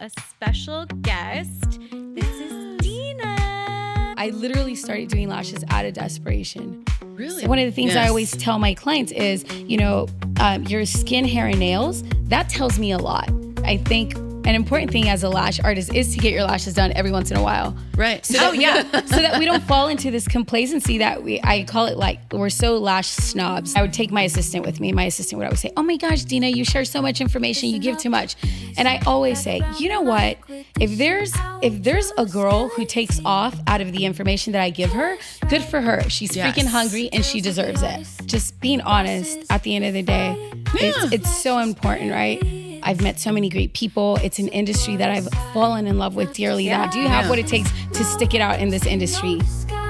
a special guest. This is Dina. I literally started doing lashes out of desperation. Really? So one of the things I always tell my clients is, your skin, hair, and nails, that tells me a lot. I think an important thing as a lash artist is to get your lashes done every once in a while. Right. So that we don't fall into this complacency that I call it, like, we're so lash snobs. I would take my assistant with me. My assistant would always say, oh my gosh, Dina, you share so much information, you give too much. And I always say, you know what? If there's a girl who takes off out of the information that I give her, good for her. She's freaking hungry and she deserves it. Just being honest at the end of the day, it's so important, right? I've met so many great people. It's an industry that I've fallen in love with dearly. Now, do you have what it takes to stick it out in this industry?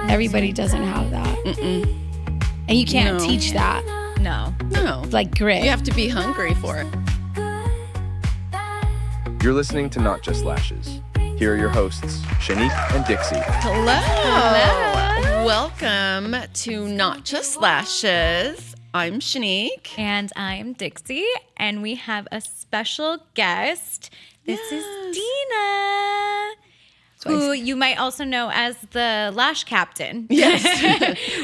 Everybody doesn't have that. And you can't teach that. No. Like grit. You have to be hungry for it. You're listening to Not Just Lashes. Here are your hosts, Shannique and Dixie. Hello. Welcome to Not Just Lashes. I'm Shannique. And I'm Dixie. And we have a special guest. This is Dina, who you might also know as the Lash Captain. Yes.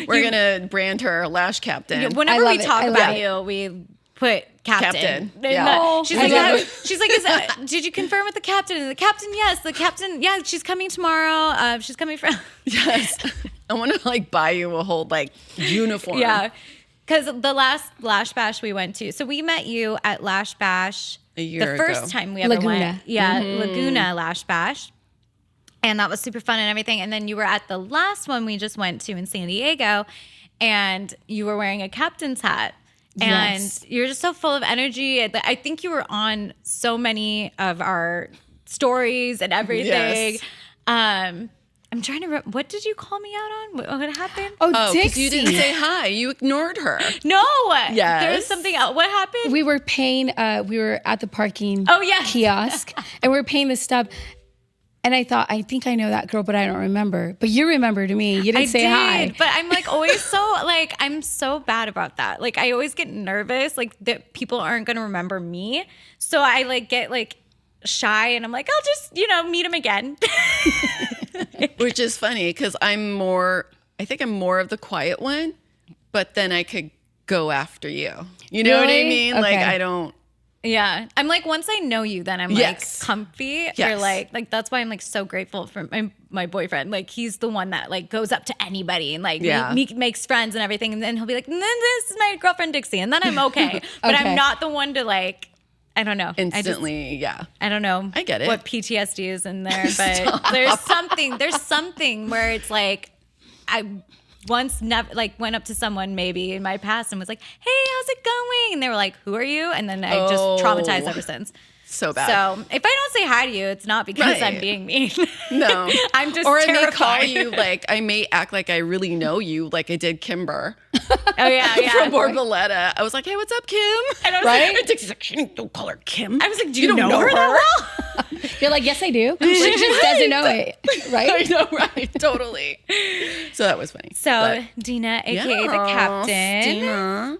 We're going to brand her Lash Captain. Whenever we talk about you, we put Captain. Yeah. She's like, did you confirm with the captain? And the captain, yes. The captain, yeah, she's coming tomorrow. She's coming from. Yes. I want to buy you a whole uniform. Yeah. Because the last Lash Bash we went to, so we met you at Lash Bash a year the first ago. time we ever Laguna. went. Yeah, Laguna Lash Bash. And that was super fun and everything. And then you were at the last one we just went to in San Diego, and you were wearing a captain's hat. And you're just so full of energy. I think you were on so many of our stories and everything. Yes. I'm trying to remember, what did you call me out on? What happened? Oh, Dixie. because you didn't say hi. You ignored her. No. Yes. There was something else. What happened? We were paying, we were at the parking kiosk, and we were paying the stub. And I thought, I think I know that girl, but I don't remember. But you remember to me. You didn't say hi. But I'm always so I'm so bad about that. I always get nervous, that people aren't going to remember me. So I get shy, and I'm I'll just, meet him again. Which is funny because I think I'm more of the quiet one, but then I could go after you. You know what I mean? Okay. I don't. Yeah. I'm once I know you, then I'm comfy. Yes. Or that's why I'm so grateful for my boyfriend. He's the one that goes up to anybody and makes friends and everything. And then he'll be like, this is my girlfriend Dixie. And then I'm okay. But I'm not the one to I don't know. Instantly, I don't know. I get it. What PTSD is in there, but there's something where it's I once never went up to someone maybe in my past and was like, hey, how's it going? And they were like, who are you? And then I just traumatized ever since. So bad. So if I don't say hi to you, it's not because I'm being mean. No. I'm just Or terrified. I may call you I may act like I really know you, like I did Kimber. Oh, yeah. From Borboleta. I was like, hey, what's up, Kim? And I was And Dixie's like, Shannique, don't call her Kim. I was like, do you know her that well? You're like, yes, I do. She just doesn't know it, right? I know, right? Totally. So that was funny. So Dina, a.k.a. the Captain. Dina.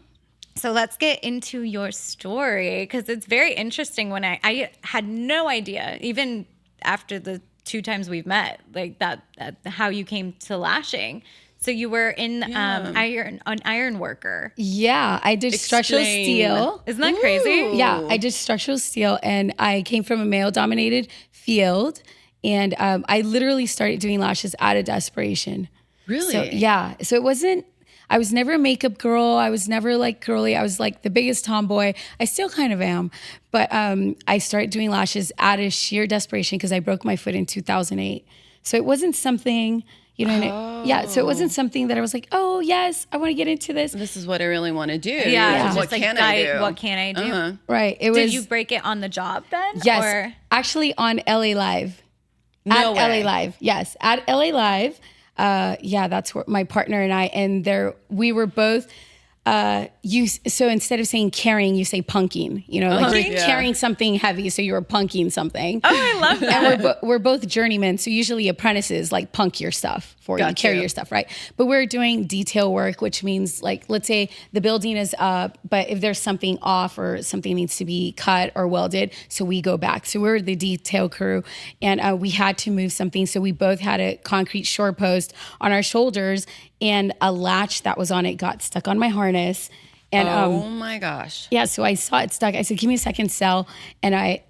So let's get into your story, because it's very interesting. When I had no idea, even after the 2 times we've met, that how you came to lashing. So you were in an ironworker. Yeah, I did structural steel. Isn't that crazy? Yeah, I did structural steel, and I came from a male-dominated field, and I literally started doing lashes out of desperation. Really? So, yeah. So it wasn't. I was never a makeup girl. I was never girly. I was the biggest tomboy. I still kind of am. But I started doing lashes out of sheer desperation because I broke my foot in 2008. So it wasn't something, yeah. So it wasn't something that I was like, oh, yes, I want to get into this. This is what I really want to do. Yeah. What can I do? What can I do? Uh-huh. Right. Did you break it on the job then? Yes. Or? Actually on LA Live. No way. LA Live. Yes. At LA Live. That's where my partner and I, and we were both So instead of saying carrying, you say punking. You know, like you're carrying something heavy, so you're punking something. Oh, I love that. And we're both journeymen, so usually apprentices like punk your stuff for you, carry your stuff, right? But we're doing detail work, which means like, let's say the building is up, but if there's something off or something needs to be cut or welded, so we go back. So we're the detail crew, and we had to move something, so we both had a concrete shore post on our shoulders, and a latch that was on it got stuck on my harness. And oh my gosh. Yeah, so I saw it stuck. I said, give me a second, Sal. And I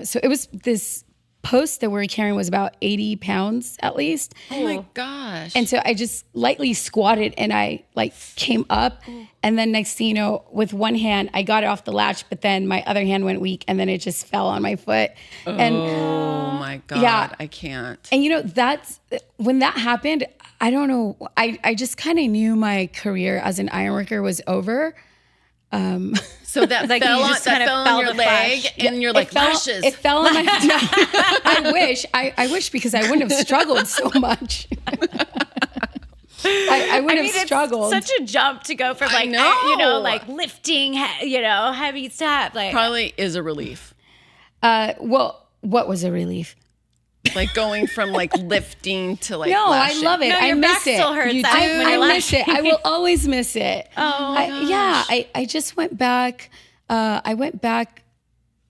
so it was this post that we were carrying was about 80 pounds at least. Oh my gosh. And so I just lightly squatted and I like came up. And then next thing you know, with one hand, I got it off the latch, but then my other hand went weak and then it just fell on my foot. And oh my God, yeah, I can't. And you know, that's when that happened, I don't know. I just kind of knew my career as an ironworker was over. So that like fell you on, just that kind of fell fell on your the leg, flash. and you're like, lashes. It fell on my. No, I wish because I wouldn't have struggled so much. I wouldn't have struggled. It's such a jump to go from like like lifting, heavy stuff. Like Probably is a relief. Well, what was a relief? Like going from like lifting to like No, lashing. I love it. No, I your miss back it. still hurts. You do? I miss it. I will always miss it. Oh my gosh. Yeah, I just went back. I went back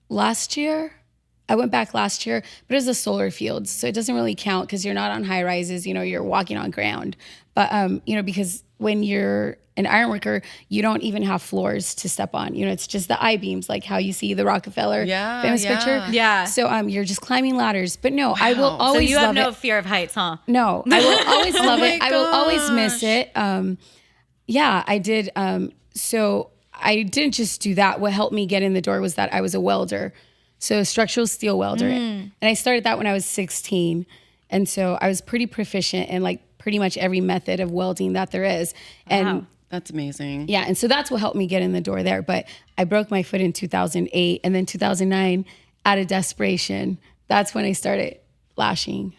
last year. But it was a solar field, so it doesn't really count because you're not on high rises. You know, you're walking on ground. But because when you're an ironworker, you don't even have floors to step on. You know, it's just the I-beams, like how you see the Rockefeller famous picture. Yeah. So you're just climbing ladders. But no, I will always So you have love no it. fear of heights, huh? No, I will always love my it. I will always miss gosh. it. Yeah, I did. So I didn't just do that. What helped me get in the door was that I was a welder. So a structural steel welder. And I started that when I was 16. And so I was pretty proficient in like pretty much every method of welding that there is. And Wow. That's amazing. yeah, and so that's what helped me get in the door there. But I broke my foot in 2008, and then 2009, out of desperation, that's when I started lashing.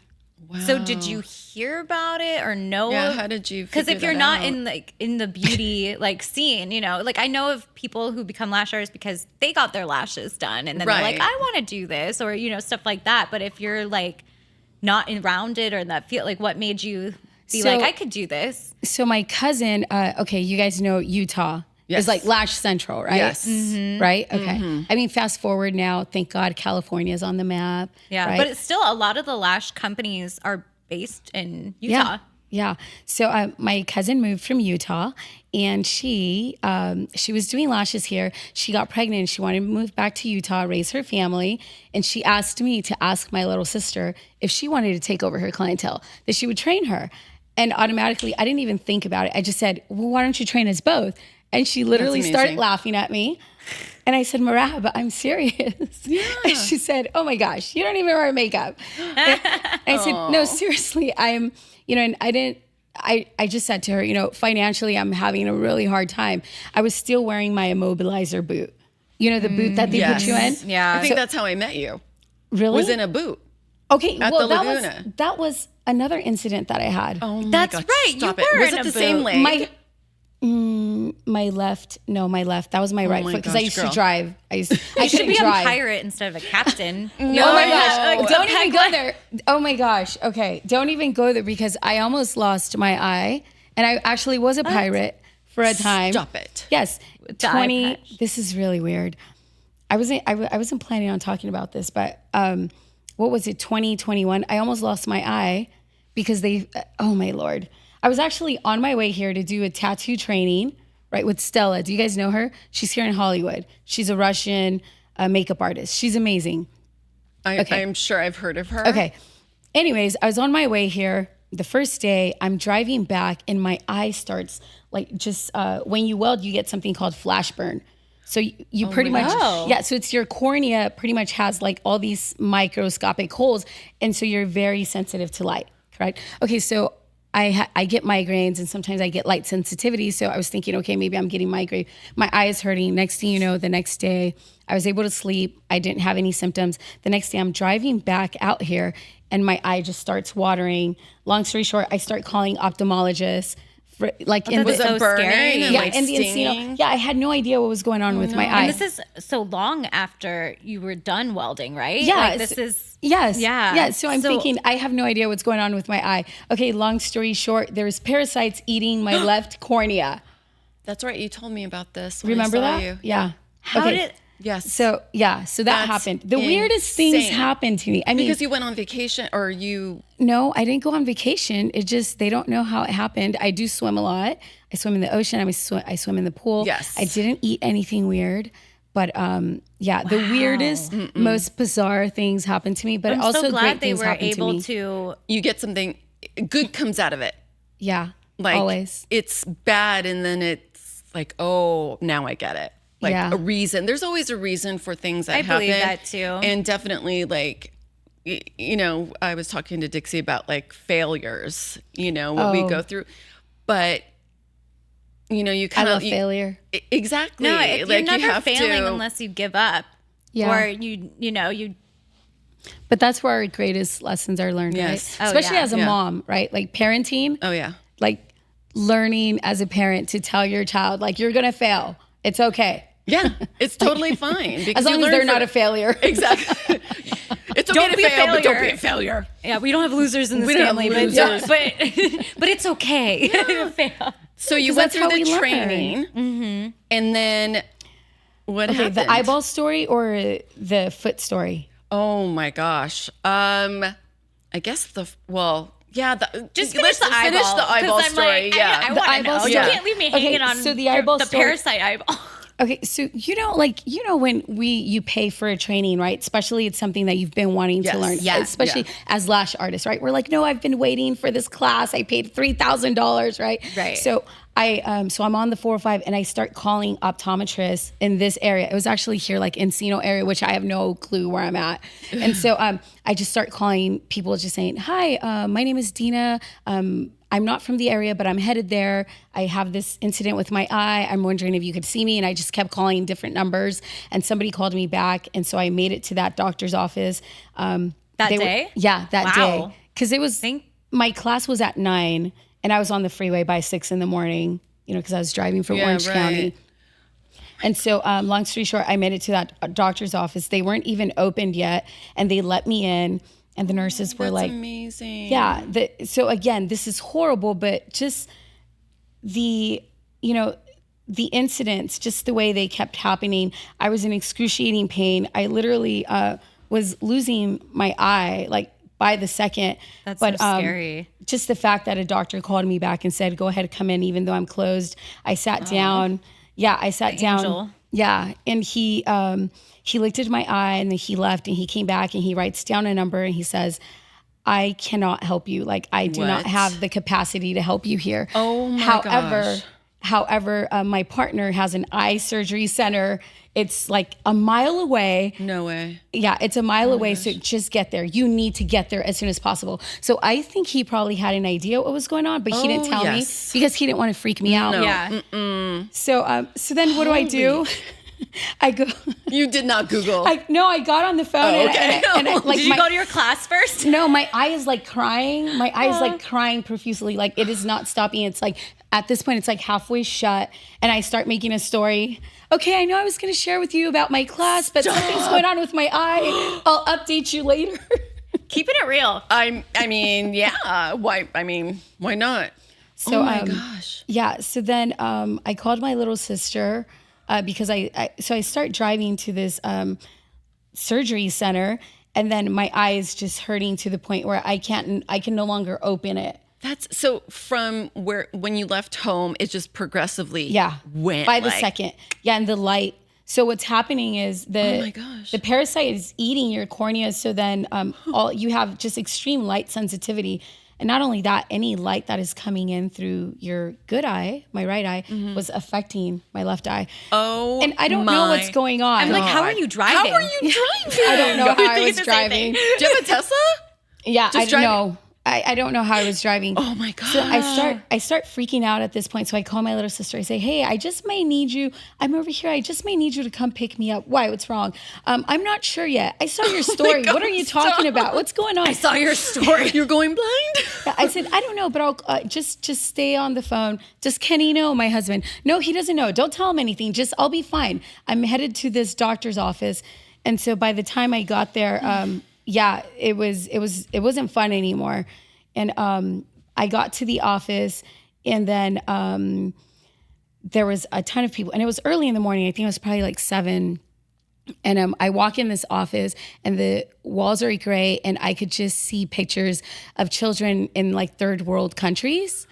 Wow. So did you hear about it or know? Yeah, how did you Because if figure you're that not out? in the beauty like scene, like I know of people who become lash artists because they got their lashes done and then they're like, Right. I want to do this or stuff like that. But if you're like not around it or in that feel, like what made you be So- like, I could do this? So my cousin, okay, you guys know Utah. Yes. Is like Lash Central, right? Yes. Right? Okay. I mean, fast forward now, thank God California's on the map. Yeah. right? But it's still a lot of the lash companies are based in Utah. Yeah. So my cousin moved from Utah, and she was doing lashes here. She got pregnant. She wanted to move back to Utah, raise her family, and she asked me to ask my little sister if she wanted to take over her clientele, that she would train her. And automatically, I didn't even think about it. I just said, "Well, why don't you train us both?" And she literally That's started amazing. laughing at me. And I said, Marab, I'm serious. Yeah. And she said, oh my gosh, you don't even wear makeup. And I said, no, seriously, I'm, and I just said to her, financially, I'm having a really hard time. I was still wearing my immobilizer boot. You know, the boot that they put you in? Yeah. I think that's how I met you. Really? Was in a boot. Okay, at well, the that Laguna. was another incident that I had. Oh my That's God, right. Stop You it. were Was in it a the same boot. leg? My left. That was my right my foot because I gosh, used girl. to drive. I You should couldn't be drive. a pirate instead of a captain. Oh my gosh! like, Don't the even peg go leg. there. Oh my gosh! Okay, don't even go there because I almost lost my eye, and I actually was a pirate for a time. Stop it. Yes, the eye 20. patch. This is really weird. I wasn't planning on talking about this, but what was it? 2021. I almost lost my eye because they. Oh my Lord! I was actually on my way here to do a tattoo training. Right, with Stella. Do you guys know her? She's here in Hollywood. She's a Russian makeup artist. She's amazing. I'm sure I've heard of her. Okay. Anyways, I was on my way here. The first day, I'm driving back, and my eye starts like just when you weld, you get something called flash burn. So you pretty much, gosh. so it's your cornea pretty much has like all these microscopic holes, and so you're very sensitive to light. Correct? Okay, so I get migraines and sometimes I get light sensitivity. So I was thinking, okay, maybe I'm getting migraine. My eye is hurting. Next thing you know, the next day I was able to sleep. I didn't have any symptoms. The next day I'm driving back out here and my eye just starts watering. Long story short, I start calling ophthalmologists. like in was the so burning scary. and yeah, like and the stinging? encino. Yeah, I had no idea what was going on with my eye. And this is so long after you were done welding, right? Yeah, Like, this is Yes. Yeah. Yeah. So I'm thinking, I have no idea what's going on with my eye. Okay. Long story short, there's parasites eating my left cornea. That's right. You told me about this. When Remember I saw that? You. Yeah. How did Yes. So yeah. So that That's happened. The weirdest things insane. happened to me. I mean, Because you went on vacation, or you. no, I didn't go on vacation. It just, they don't know how it happened. I do swim a lot. I swim in the ocean. I swim in the pool. Yes. I didn't eat anything weird. But yeah, the weirdest, most bizarre things happened to me. But I'm also so great glad they things were happened able to me. to. You get something good comes out of it. Yeah. Like always. it's bad, and then it's like, oh, now I get it. Like Yeah. a reason. There's always a reason for things that I happen. believe that too. And definitely, like, you know, I was talking to Dixie about like failures. You know what we go through, but you know, you I kind of love failure. Exactly. No, like you're never you have failing to, unless you give up. Yeah. Or you. But that's where our greatest lessons are learned, Yes. right? Oh, Especially yeah. as a Yeah. mom, right? Like parenting, Oh yeah. like learning as a parent to tell your child, like, you're going to fail. It's okay. Yeah, it's totally fine because As long you as learn they're not from- a failure. Exactly. It's okay Don't to be a fail, but don't failure. be a failure. Yeah, we don't have losers in this We don't have family, losers. but it's okay. Fail. So you 'Cause went that's how through we the learn. training, and then what Okay, happened? the eyeball story or the foot story? Oh my gosh. I guess Just let's finish the eyeball. Finish the eyeball 'cause I'm story. like, yeah. I The want to eyeball know. story. You can't leave me hanging on so the eyeball the story- parasite eyeball. Okay, so when you pay for a training, right? Especially it's something that you've been wanting Yes. to learn. Yeah. Especially as lash artists, right? We're like, no, I've been waiting for this class. I paid $3,000, right? Right. So I'm on the 405 and I start calling optometrists in this area. It was actually here, like Encino area, which I have no clue where I'm at. And so I just start calling people, just saying, hi, my name is Dina. I'm not from the area, but I'm headed there. I have this incident with my eye. I'm wondering if you could see me. And I just kept calling different numbers and somebody called me back. And so I made it to that doctor's office. That day? That Wow. day. Cause it was, my class was at 9 and I was on the freeway by 6 a.m, cause I was driving from Orange right. County. And so long story short, I made it to that doctor's office. They weren't even opened yet and they let me in. And the nurses were That's like, amazing. yeah. So again, this is horrible, but just the incidents, just the way they kept happening. I was in excruciating pain. I literally was losing my eye, like by the second. That's so scary. Just the fact that a doctor called me back and said, go ahead, come in, even though I'm closed. I sat down. Yeah, I sat down. Angel. Yeah. And he looked at my eye and then he left and he came back and he writes down a number and he says, I cannot help you. Like, I do not What? have the capacity to help you here. Oh my gosh. However, my partner has an eye surgery center. It's like a mile away. No way. Yeah, it's a mile away. So just get there. You need to get there as soon as possible. So I think he probably had an idea what was going on, but he didn't tell yes. me because he didn't want to freak me out. No. Yeah. So then what do I do? I go. You did not Google. I got on the phone. Oh, okay. and I, like Did you go to your class first? No, my eye is like crying. My eye is like crying profusely. Like it is not stopping. It's like at this point, it's like halfway shut. And I start making a story. Okay, I know I was going to share with you about my class, but something's going on with my eye. I'll update you later. Keeping it real. I mean, yeah. Why? I mean, why not? So, oh my gosh. Yeah. So then I called my little sister because I start driving to this surgery center, and then my eye is just hurting to the point where I can no longer open it. That's so from when you left home, it just progressively went by the like- second. Yeah, and the light. So what's happening is Oh my gosh. the parasite is eating your cornea. So then you have just extreme light sensitivity. And not only that, any light that is coming in through your good eye, my right eye, was affecting my left eye. Oh, And I don't know what's going on. I'm like, how are you driving? How are you driving? I don't know how I thinking was the same driving. thing. Do you have a Tesla? Yeah, I driving? don't know. I don't know how I was driving. Oh my god. So I start freaking out at this point. So I call my little sister. I say, hey, I just may need you. I'm over here. I just may need you to come pick me up. Why? What's wrong? I'm not sure yet. I saw your story. God, What are you stop. talking about? What's going on? I saw your story. You're going blind? I said, I don't know, but I'll just stay on the phone. Does Kenny know, my husband? No, he doesn't know. Don't tell him anything. Just, I'll be fine. I'm headed to this doctor's office. And so by the time I got there, it wasn't fun anymore. And I got to the office, and then there was a ton of people, and it was early in the morning. I think it was probably like 7. And I walk in this office, and the walls are gray, and I could just see pictures of children in like third world countries.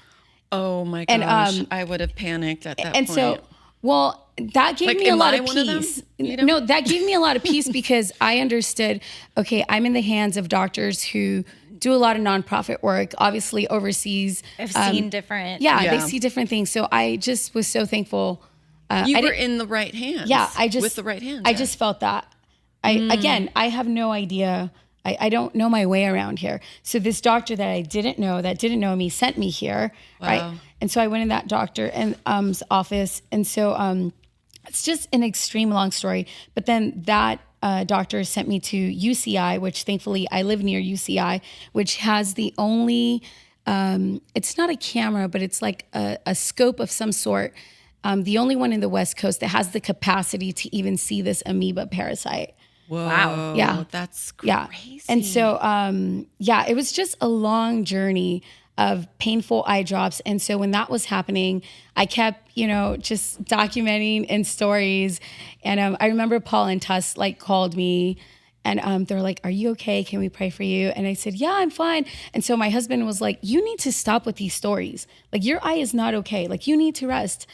Oh my gosh, I would have panicked at that point. So, well, that gave me a lot of peace. No, that gave me a lot of peace because I understood, okay, I'm in the hands of doctors who do a lot of nonprofit work, obviously overseas. I've seen different. Yeah, they see different things. So I just was so thankful. You were in the right hands. Yeah, with the right hands. I just felt that. Again, I have no idea. I don't know my way around here. So this doctor that didn't know me, sent me here, right? And so I went in that doctor and office, and so it's just an extreme long story. But then that doctor sent me to UCI, which thankfully I live near UCI, which has the only. It's not a camera, but it's like a scope of some sort. The only one in the West Coast that has the capacity to even see this amoeba parasite. Whoa. Wow. Yeah. That's crazy. Yeah. And so, it was just a long journey of painful eye drops. And so when that was happening, I kept, just documenting in stories. And I remember Paul and Tuss called me, and they're like, "Are you okay? Can we pray for you?" And I said, "Yeah, I'm fine." And so my husband was like, "You need to stop with these stories. Like, your eye is not okay. Like, you need to rest."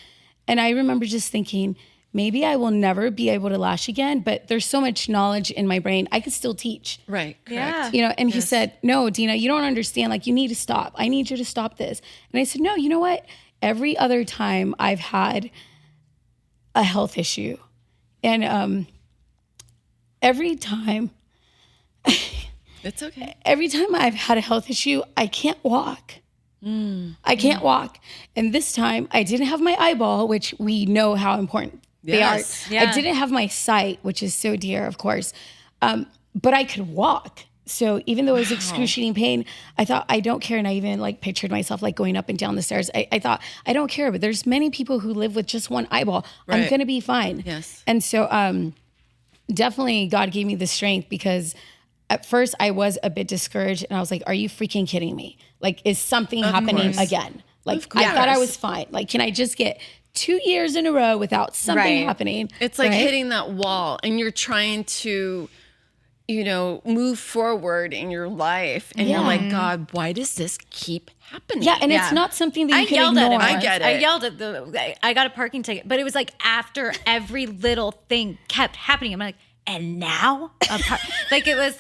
And I remember just thinking, maybe I will never be able to lash again, but there's so much knowledge in my brain. I could still teach. Right. Correct. Yeah. And he said, "No, Dina, you don't understand. Like, you need to stop. I need you to stop this." And I said, "No, you know what? Every other time I've had a health issue, and every time It's okay. Every time I've had a health issue, I can't walk. I can't walk. And this time I didn't have my eyeball, which we know how important they are. Yeah. I didn't have my sight, which is so dear, of course. But I could walk. So even though it was excruciating pain, I thought, I don't care. And I even pictured myself going up and down the stairs. I thought, I don't care, but there's many people who live with just one eyeball. Right. I'm going to be fine. Yes. And so definitely God gave me the strength, because at first I was a bit discouraged, and I was like, are you freaking kidding me? Is something happening again? I thought I was fine. Can I just get 2 years in a row without something happening? It's like hitting that wall, and you're trying to, move forward in your life. And you're like, God, why does this keep happening? Yeah, and it's not something that you can ignore. At him I get it. I yelled at I got a parking ticket, but it was after every little thing kept happening. I'm like, and now? It was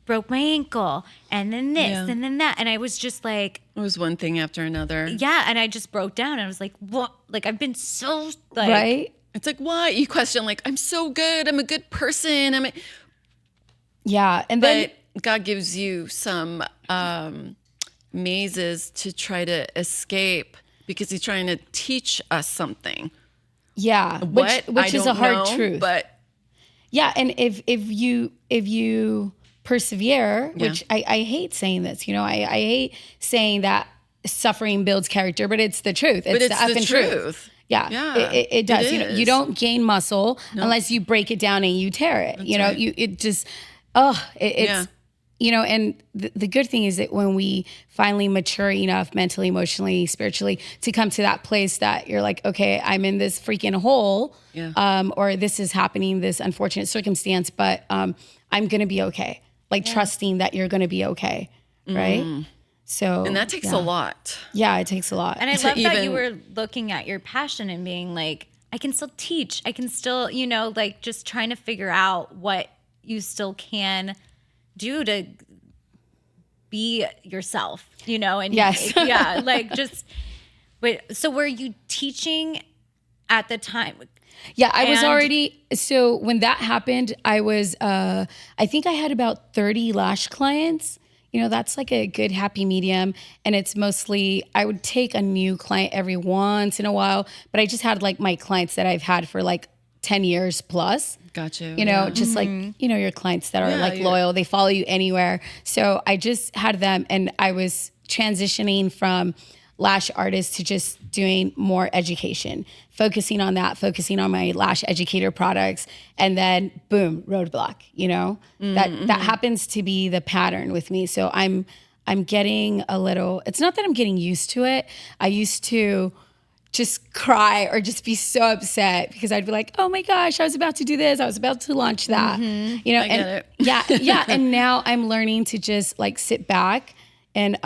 broke my ankle, and then this, and then that. And I was just it was one thing after another. Yeah, and I just broke down. And I was like, what? I've been so, right? It's like, what? You question, I'm so good. I'm a good person. Yeah, and then God gives you some mazes to try to escape, because he's trying to teach us something. Yeah, which is a hard truth. But yeah, and if you persevere, which I hate saying this, I hate saying that suffering builds character, but it's the truth. It's the effing truth. Yeah, it does. You don't gain muscle unless you break it down and you tear it. And the good thing is that when we finally mature enough mentally, emotionally, spiritually, to come to that place that you're like, okay, I'm in this freaking hole, or this is happening, this unfortunate circumstance, but I'm going to be okay. Trusting that you're going to be okay, right? So, and that takes a lot. Yeah, it takes a lot. And I love that you were looking at your passion and being like, I can still teach. I can still, just trying to figure out what you still can do to be yourself, and yes. So were you teaching at the time? Yeah, I was already, so when that happened, I was, I think I had about 30 lash clients. That's a good happy medium. And it's mostly, I would take a new client every once in a while, but I just had my clients that I've had for 10 years plus. Got you. Just your clients that are loyal, they follow you anywhere. So I just had them, and I was transitioning from lash artist to just doing more education, focusing on my lash educator products, and then boom, roadblock, that happens to be the pattern with me. So I'm getting a little, it's not that I'm getting used to it. I used to just cry or just be so upset because I'd be like, oh my gosh, I was about to do this. I was about to launch that, I get it. Yeah. And now I'm learning to just like sit back and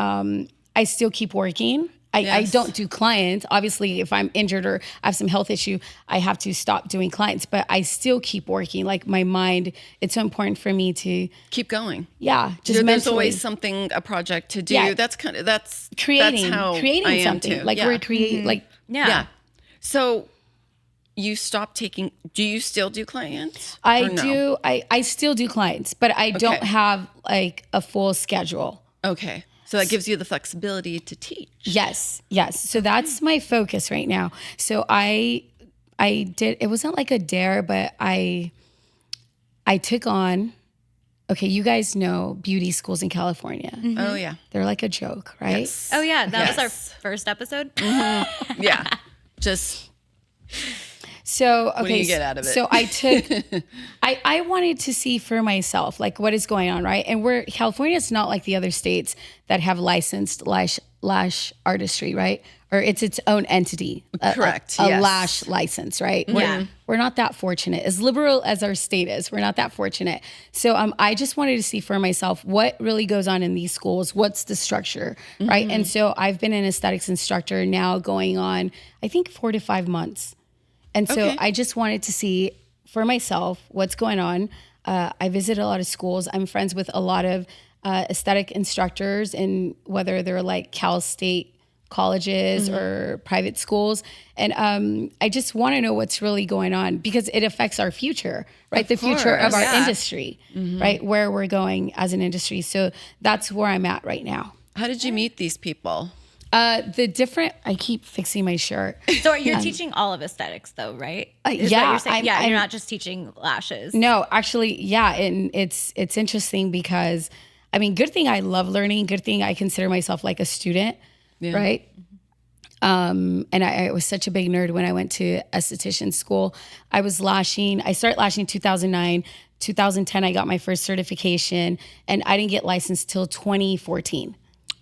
I still keep working. I don't do clients. Obviously, if I'm injured or I have some health issue, I have to stop doing clients, but I still keep working. Like my mind, it's so important for me to keep going. Yeah. Just there's always something, a project to do. Yeah. That's creating how creating I am something. too. Like we're creating, like, Yeah. So you stopped taking, do you still do clients? I or no? do. I still do clients, but I don't have like a full schedule. Okay. So that gives you the flexibility to teach. Yes. So that's my focus right now. So I did, it wasn't like a dare, but I took on, okay, you guys know beauty schools in California. Oh yeah. They're like a joke, right? Yes. Oh yeah, that was our first episode. Yeah. Just So, okay. what do you get out of it? So I took, I wanted to see for myself, like what is going on, right? And California is not like the other states that have licensed lash artistry, right? Or it's its own entity. Correct. A yes. lash license, right? Yeah. We're not that fortunate. As liberal as our state is, we're not that fortunate. So I just wanted to see for myself what really goes on in these schools. What's the structure, right? And so I've been an aesthetics instructor now going on, I think 4 to 5 months. And so I just wanted to see for myself what's going on. I visit a lot of schools. I'm friends with a lot of aesthetic instructors, and whether they're like Cal State colleges or private schools. And I just want to know what's really going on because it affects our future, right? The future of our industry, right? Where we're going as an industry. So that's where I'm at right now. How did you meet these people? I keep fixing my shirt. So you're teaching all of aesthetics though, right? Is yeah, what you're saying? I'm- You're not just teaching lashes. No, actually, yeah. And it's interesting because, I mean, good thing I love learning, good thing I consider myself like a student, right? And I was such a big nerd when I went to esthetician school. I started lashing in 2009. 2010, I got my first certification, and I didn't get licensed till 2014.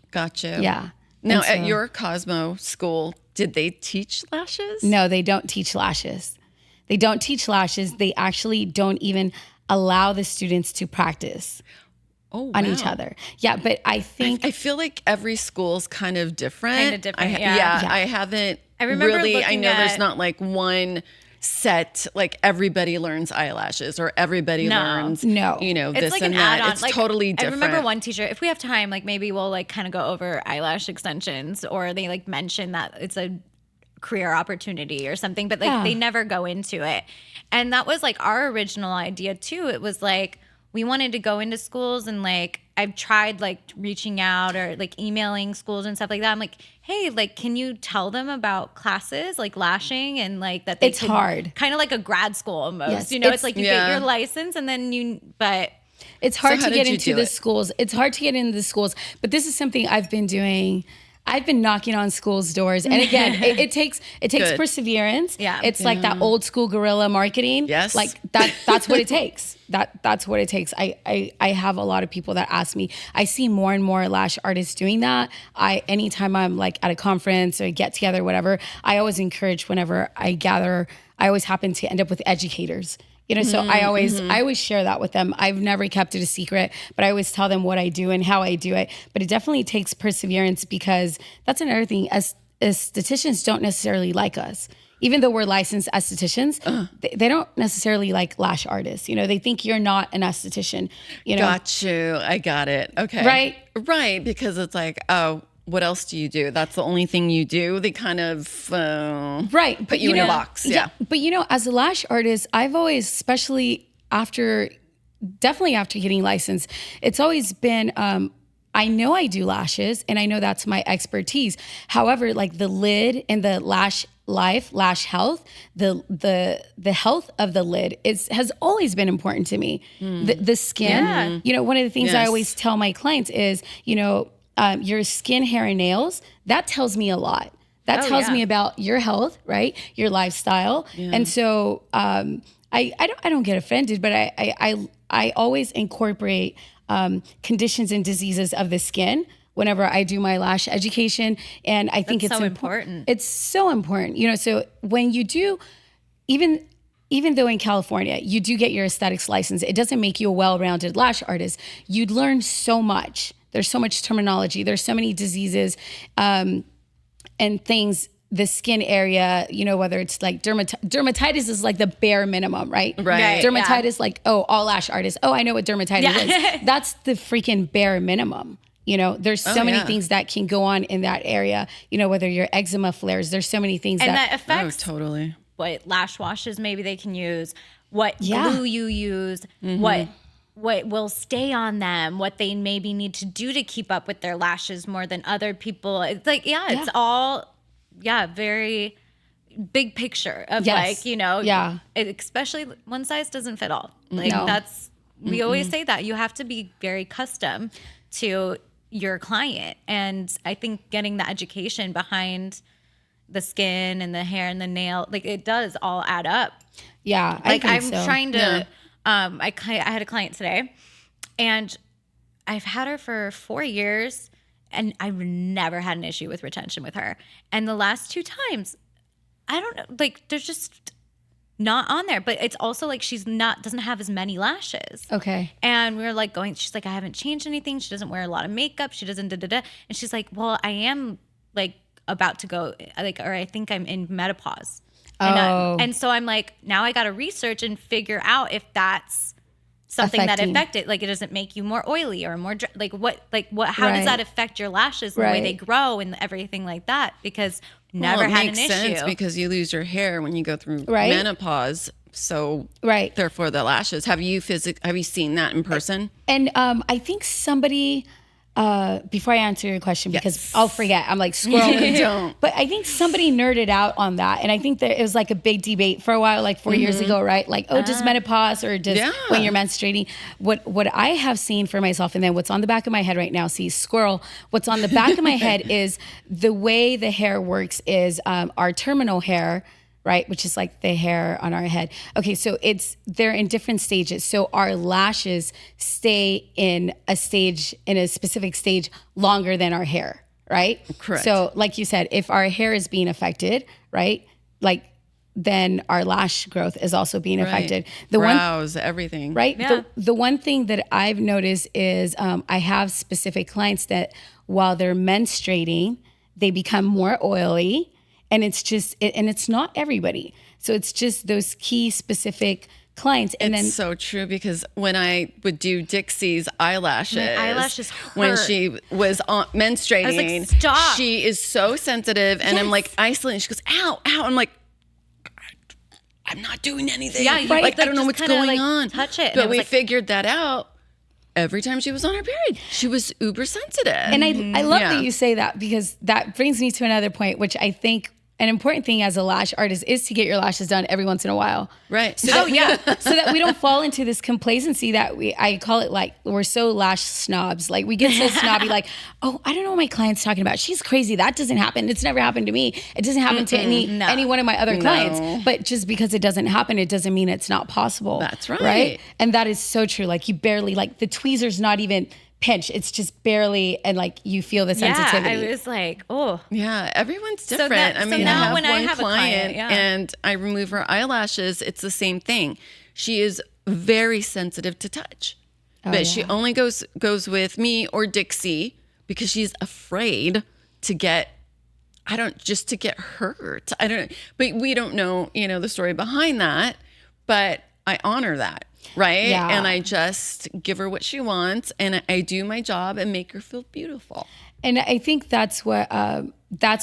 Gotcha. Yeah. Now, And so- at your Cosmo school, did they teach lashes? No, they don't teach lashes. They don't teach lashes. They actually don't even allow the students to practice on each other. Yeah, but I think I feel like every school's kind of different. Kind of different, I haven't I remember really, I looking know there's at- not like one set, like everybody learns eyelashes or everybody learns, No. It's this like and an that. add-on. It's Like, totally different. I remember one teacher, if we have time, like maybe we'll like kind of go over eyelash extensions, or they like mention that it's a career opportunity or something, but like they never go into it. And that was like our original idea too. It was like, we wanted to go into schools, and like I've tried like reaching out or like emailing schools and stuff like that. I'm like, hey, like, can you tell them about classes like lashing, and like that they It's hard. kind of like a grad school almost. Yes, It's like you get your license and then but it's hard So to how get did you into do the it? schools. It's hard to get into the schools, but this is something I've been doing. I've been knocking on schools' doors, and again, it takes Good. perseverance. Yeah. It's like that old school guerrilla marketing. Yes. like that's what it takes. That's what it takes. I have a lot of people that ask me. I see more and more lash artists doing that. Anytime I'm like at a conference or a get together, whatever, I always encourage whenever I gather. I always happen to end up with educators. So I always share that with them. I've never kept it a secret, but I always tell them what I do and how I do it. But it definitely takes perseverance, because that's another thing. As estheticians don't necessarily like us. Even though we're licensed estheticians, they don't necessarily like lash artists. They think you're not an esthetician. Got you. I got it. Okay. Right. Because it's like, oh, what else do you do? That's the only thing you do. They kind of put you in a box. Yeah. But as a lash artist, I've always, especially definitely after getting licensed, it's always been, I know I do lashes and I know that's my expertise. However, like the lid and the lash health, the health of the lid has always been important to me. The skin, one of the things I Yes. always tell my clients is, your skin, hair, and nails, that tells me a lot. That tells me about your health, right? Your lifestyle. Yeah. And so I don't get offended, but I always incorporate conditions and diseases of the skin whenever I do my lash education. And I think it's so important. It's so important. You know, so when you do, even though in California, you do get your aesthetics license, it doesn't make you a well-rounded lash artist. You'd learn so much. There's so much terminology. There's so many diseases and things, the skin area, you know, whether it's like dermatitis is like the bare minimum, right? Right. Dermatitis, like, oh, all lash artists. Oh, I know what dermatitis is. That's the freaking bare minimum. You know, there's so many things that can go on in that area. You know, whether your eczema flares, there's so many things that affects totally what lash washes maybe they can use, what glue you use, what will stay on them, what they maybe need to do to keep up with their lashes more than other people. It's like, it's all, very big picture of like, you know, especially one size doesn't fit all. Like we always say that you have to be very custom to your client. And I think getting the education behind the skin and the hair and the nail, like it does all add up. Yeah. Like I'm trying to, I had a client today and I've had her for 4 years and I've never had an issue with retention with her. And the last 2 times, I don't know, like there's just not on there, but it's also like doesn't have as many lashes. Okay. And we were like she's like, I haven't changed anything. She doesn't wear a lot of makeup. She doesn't And she's like, well, I am like about to go or I think I'm in menopause. And so I'm like, now I got to research and figure out if that's something that affected, like it doesn't make you more oily or more how does that affect your lashes and the way they grow and everything like that? Because never had an issue. It makes sense because you lose your hair when you go through menopause. So therefore the lashes. Have you seen that in person? And I think somebody, before I answer your question, because I'll forget, I'm like scrolling. Don't. But I think somebody nerded out on that. And I think that it was like a big debate for a while, like 4 years ago, right? Like, does menopause or does when you're menstruating? What I have seen for myself, and then what's on the back of my head right now, see, squirrel, what's on the back of my head is the way the hair works is our terminal hair, right? Which is like the hair on our head. Okay, so they're in different stages. So our lashes stay in a specific stage longer than our hair, right? Correct. So like you said, if our hair is being affected, right? Like then our lash growth is also being affected. Brows, everything. Right? Yeah. The one thing that I've noticed is I have specific clients that while they're menstruating, they become more oily. And it's just, and it's not everybody. So it's just those key specific clients. And it's so true because when I would do Dixie's eyelashes, my eyelashes hurt. When she was menstruating, I was like, stop. She is so sensitive. And I'm like isolating. She goes, ow, ow. I'm like, I'm not doing anything. Yeah, like I don't know what's going on. Touch it. But we figured that out. Every time she was on her period, she was uber sensitive. And I love that you say that because that brings me to another point, which I think an important thing as a lash artist is to get your lashes done every once in a while. Right. So that we don't fall into this complacency that I call it like we're so lash snobs. Like we get so snobby like, oh, I don't know what my client's talking about. She's crazy. That doesn't happen. It's never happened to me. It doesn't happen to any one of my other clients. But just because it doesn't happen, it doesn't mean it's not possible. That's right. Right? And that is so true. Like you barely, like the tweezer's not even pinch. It's just barely, and like you feel the sensitivity. I was like, oh. Yeah, everyone's different. I have one client and I remove her eyelashes, it's the same thing. She is very sensitive to touch. But she only goes with me or Dixie because she's afraid to get hurt. I don't know. But we don't know, the story behind that. But I honor that. Right. Yeah. And I just give her what she wants and I do my job and make her feel beautiful. And I think that's what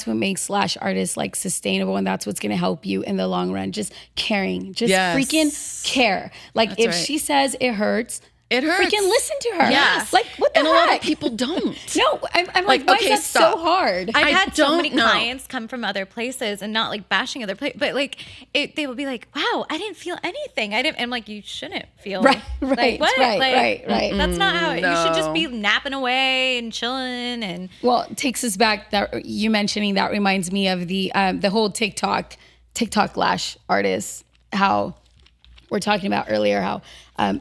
makes lash artists like sustainable. And that's what's going to help you in the long run. Just caring, freaking care. Like that's if she says it hurts, freaking listen to her. Yes. Like what And a lot of people don't. No, I'm like, why is that so hard? I've had so many clients come from other places, and not like bashing other places, but like they will be like, wow, I didn't feel anything. I'm like, you shouldn't feel right. Like, what? Right. That's not how you should just be napping away and chilling. And well, it takes us back, that you mentioning that reminds me of the whole TikTok lash artists, how we're talking about earlier, how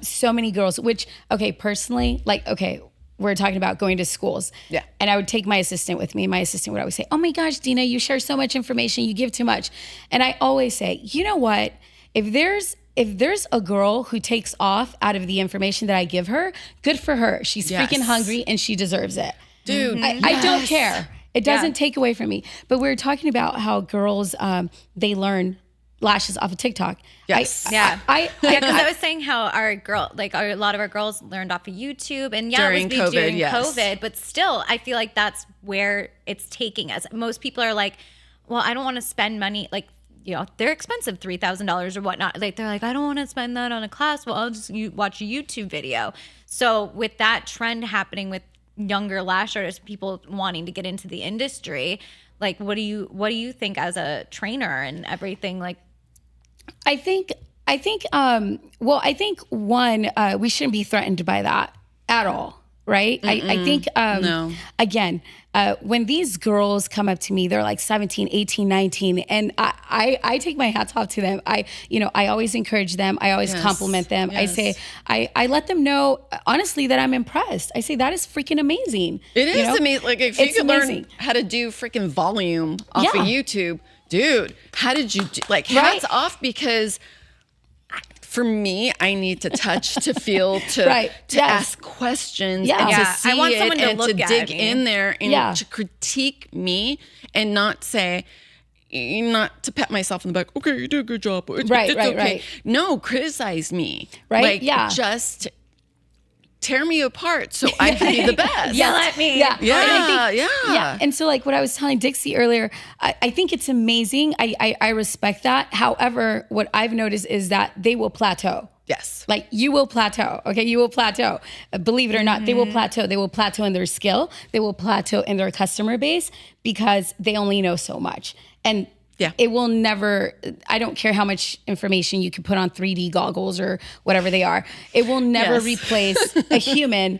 so many girls, which, okay, personally, like, okay, we're talking about going to schools. Yeah. And I would take my assistant with me. My assistant would always say, oh my gosh, Dina, you share so much information. You give too much. And I always say, you know what? If there's a girl who takes off out of the information that I give her, good for her. She's freaking hungry and she deserves it. Dude, I don't care. It doesn't take away from me. But we were talking about how girls, they learn lashes off of TikTok. Yes. Because I was saying how a lot of our girls learned off of YouTube, and during it was COVID, during COVID, but still, I feel like that's where it's taking us. Most people are like, well, I don't want to spend money, like, they're expensive, $3,000 or whatnot. Like, they're like, I don't want to spend that on a class. Well, I'll just watch a YouTube video. So with that trend happening with younger lash artists, people wanting to get into the industry, like, what do you think as a trainer and everything? Like, I think one, we shouldn't be threatened by that at all, right? I think, no. Again, when these girls come up to me, they're like 17, 18, 19, and I take my hats off to them. I always encourage them. I always compliment them. Yes. I say, I let them know, honestly, that I'm impressed. I say, that is freaking amazing. It is amazing. Like, if you could learn how to do freaking volume off of YouTube, dude, how did you do? Like, hats off, because for me, I need to touch, to feel, to ask questions, and to see I want someone and to dig in there and to critique me, and not say, not to pat myself in the back. Okay, you did a good job. It's okay. Right. No, criticize me. Right. Like, just tear me apart so I can be the best. Yell at me. Yeah. And so, like what I was telling Dixie earlier, I think it's amazing. I respect that. However, what I've noticed is that they will plateau. Yes. Like, you will plateau. Okay. You will plateau. Believe it or not, they will plateau. They will plateau in their skill. They will plateau in their customer base, because they only know so much. And it will never, I don't care how much information you can put on 3D goggles or whatever they are, it will never replace a human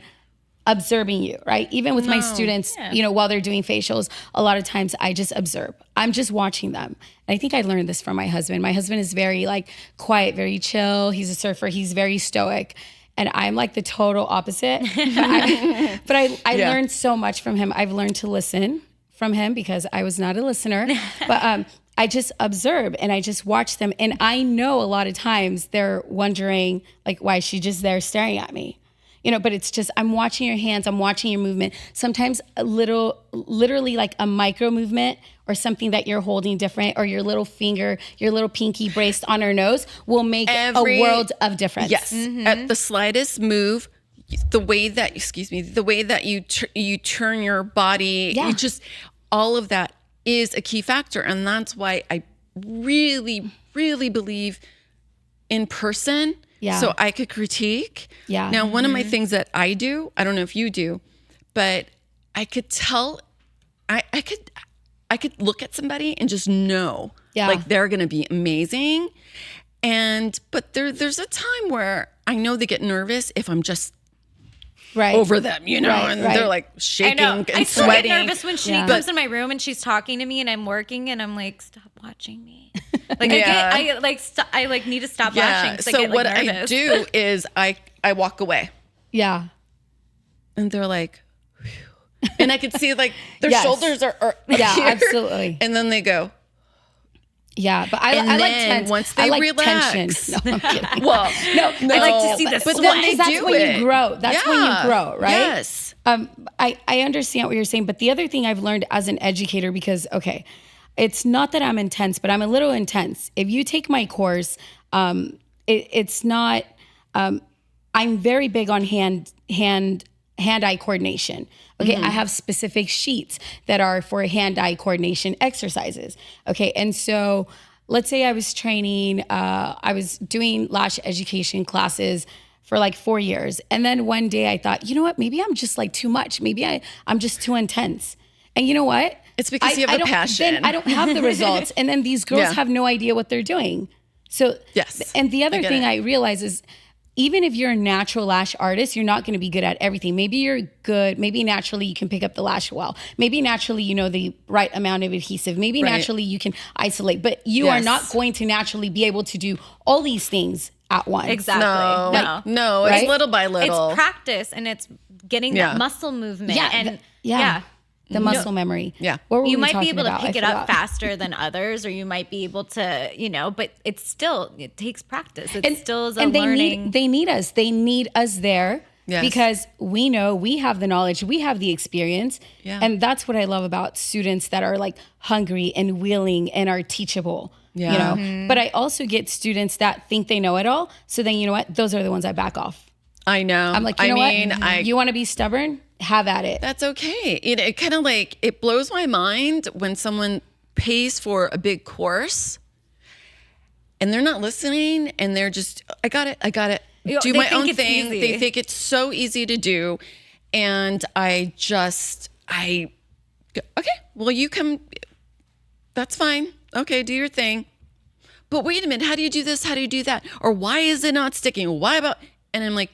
observing you, right? Even with my students, while they're doing facials, a lot of times I just observe. I'm just watching them. And I think I learned this from my husband. My husband is very like quiet, very chill. He's a surfer. He's very stoic. And I'm like the total opposite. But I learned so much from him. I've learned to listen from him, because I was not a listener. But I just observe and I just watch them. And I know a lot of times they're wondering, like, why is she just there staring at me? But it's just, I'm watching your hands, I'm watching your movement. Sometimes literally like a micro movement or something that you're holding different, or your little finger, your little pinky braced on her nose will make a world of difference. Yes. At the slightest move, the way that you turn your body, you just, all of that is a key factor. And that's why I really, really believe in person. Yeah. So I could critique. Yeah. Now, one of my things that I do, I don't know if you do, but I could tell, I could look at somebody and just know, like, they're going to be amazing. But there's a time where I know they get nervous if I'm just over them, and they're like shaking and sweating. I still get nervous when she comes in my room and she's talking to me and I'm working and I'm like, stop watching me. Like, I need to stop lashing. So I what I do is I walk away. Yeah. And they're like, whew. And I could see like their shoulders are here. Absolutely. And then they go. Yeah, but I like tension. Once they relax. Tension. No, I'm kidding. Well, no, I like to see the but then they that's do when it. you grow. That's when you grow, right? Yes. I understand what you're saying, but the other thing I've learned as an educator, because it's not that I'm intense, but I'm a little intense. If you take my course, it's not. I'm very big on hand-eye coordination. Okay, I have specific sheets that are for hand-eye coordination exercises. Okay, and so let's say I was training, I was doing lash education classes for like 4 years. And then one day I thought, you know what? Maybe I'm just like too much. Maybe I'm just too intense. And you know what? It's because you have a passion. Then I don't have the results. And then these girls have no idea what they're doing. So, yes. And the other thing I realize is, even if you're a natural lash artist, you're not going to be good at everything. Maybe you're good. Maybe naturally you can pick up the lash well. Maybe naturally you know the right amount of adhesive. Maybe naturally you can isolate. But you are not going to naturally be able to do all these things at once. Exactly. No, it's little by little. It's practice, and it's getting that muscle movement. The muscle memory. Yeah. You might be able to pick it up faster than others, or you might be able to, but it takes practice. It still is a learning. They need us. They need us there because we know we have the knowledge, we have the experience. Yeah. And that's what I love about students that are like hungry and willing and are teachable. Yeah. But I also get students that think they know it all. So then, you know what? Those are the ones I back off. I know. I'm like, you want to be stubborn? Have at it. That's okay. It kind of like, it blows my mind when someone pays for a big course and they're not listening and they're just, I got it. Do my own thing. Easy. They think it's so easy to do. And I go, okay, well, you come, that's fine. Okay, do your thing. But wait a minute, how do you do this? How do you do that? Or why is it not sticking? Why about, and I'm like,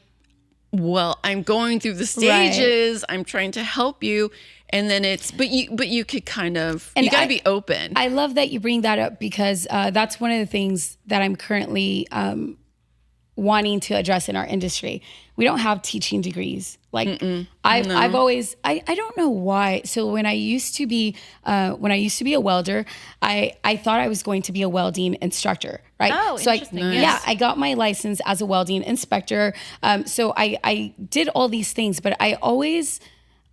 well, I'm going through the stages. Right. I'm trying to help you. And then but you could kind of, you got to be open. I love that you bring that up because that's one of the things that I'm currently wanting to address in our industry. We don't have teaching degrees. Like I've always, I don't know why. So when I used to be a welder, I thought I was going to be a welding instructor, right? Oh, so interesting. I got my license as a welding inspector. So I did all these things, but I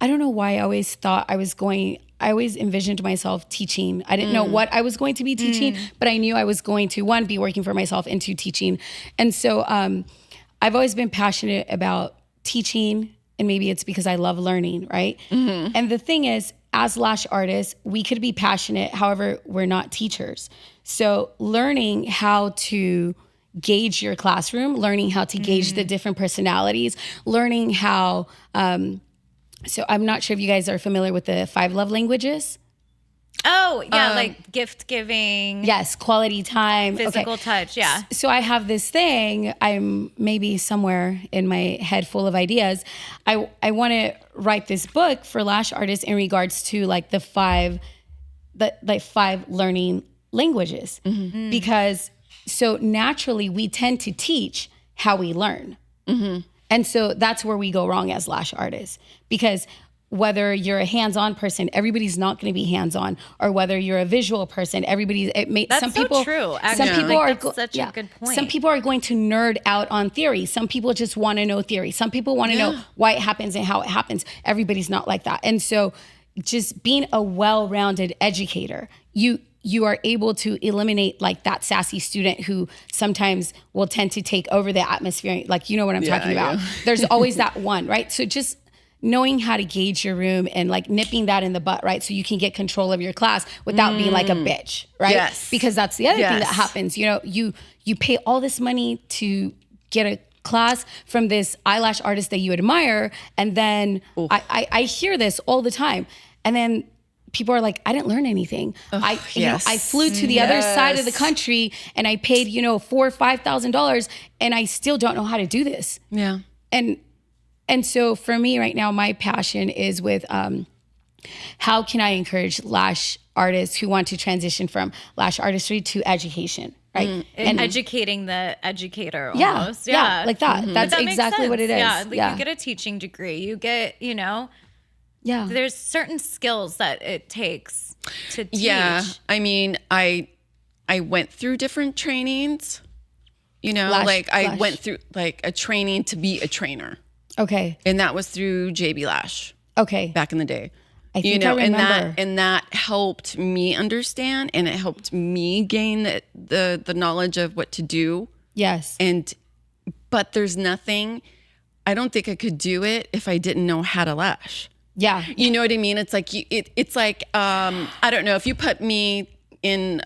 don't know why I always thought I always envisioned myself teaching. I didn't know what I was going to be teaching, but I knew I was going to, one, be working for myself, and two, teaching. And so I've always been passionate about teaching, and maybe it's because I love learning, right? Mm-hmm. And the thing is, as lash artists, we could be passionate, however, we're not teachers. So learning how to gauge your classroom, learning how to gauge the different personalities, learning how, so I'm not sure if you guys are familiar with the 5 love languages. Oh, yeah, like gift giving. Yes, quality time. Physical touch, yeah. So I have this thing, I'm maybe somewhere in my head full of ideas. I want to write this book for lash artists in regards to like the 5 learning languages. Mm-hmm. Because so naturally we tend to teach how we learn. Mm-hmm. And so that's where we go wrong as lash artists, because whether you're a hands-on person, everybody's not going to be hands-on, or whether you're a visual person, that's some people, so true. Actually. Some people that's such a good point. Some people are going to nerd out on theory. Some people just want to know theory. Some people want to know why it happens and how it happens. Everybody's not like that. And so just being a well-rounded educator, you are able to eliminate like that sassy student who sometimes will tend to take over the atmosphere. Like, you know what I'm talking about. There's always that one, right? So just knowing how to gauge your room and like nipping that in the butt, right? So you can get control of your class without being like a bitch, right? Yes. Because that's the other thing that happens. You know, you pay all this money to get a class from this eyelash artist that you admire. And then I hear this all the time. And then people are like, I didn't learn anything. I flew to the other side of the country and I paid, $4,000 or $5,000 and I still don't know how to do this. Yeah. And so for me right now, my passion is with how can I encourage lash artists who want to transition from lash artistry to education, right? And educating the educator almost. Yeah, like that. Mm-hmm. That's exactly what it is. Yeah, you get a teaching degree. You get, there's certain skills that it takes to teach. Yeah, I mean, I went through different trainings, I went through like a training to be a trainer. Okay. And that was through JB Lash. Okay. Back in the day. I think I remember. And that helped me understand, and it helped me gain the knowledge of what to do. Yes. But there's nothing, I don't think I could do it if I didn't know how to lash. Yeah. You know what I mean? It's like, I don't know, if you put me in,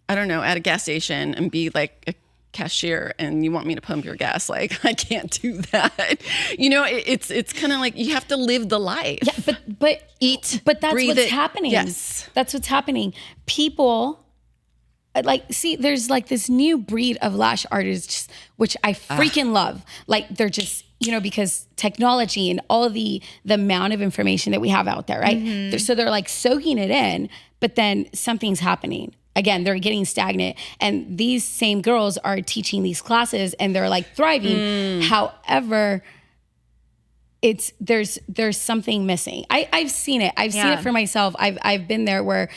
I don't know, at a gas station and be like cashier and you want me to pump your gas, like I can't do that. You know, it's kind of like you have to live the life. Yeah, but eat, but that's breathe what's it. happening. Yes, that's what's happening. People see, there's like this new breed of lash artists, which I freaking love. Like they're just, you know, because technology and all the amount of information that we have out there, right? So they're like soaking it in, but then something's happening. Again, they're getting stagnant, and these same girls are teaching these classes and they're like thriving. However, there's something missing. I've seen it. I've seen it for myself. I've been there where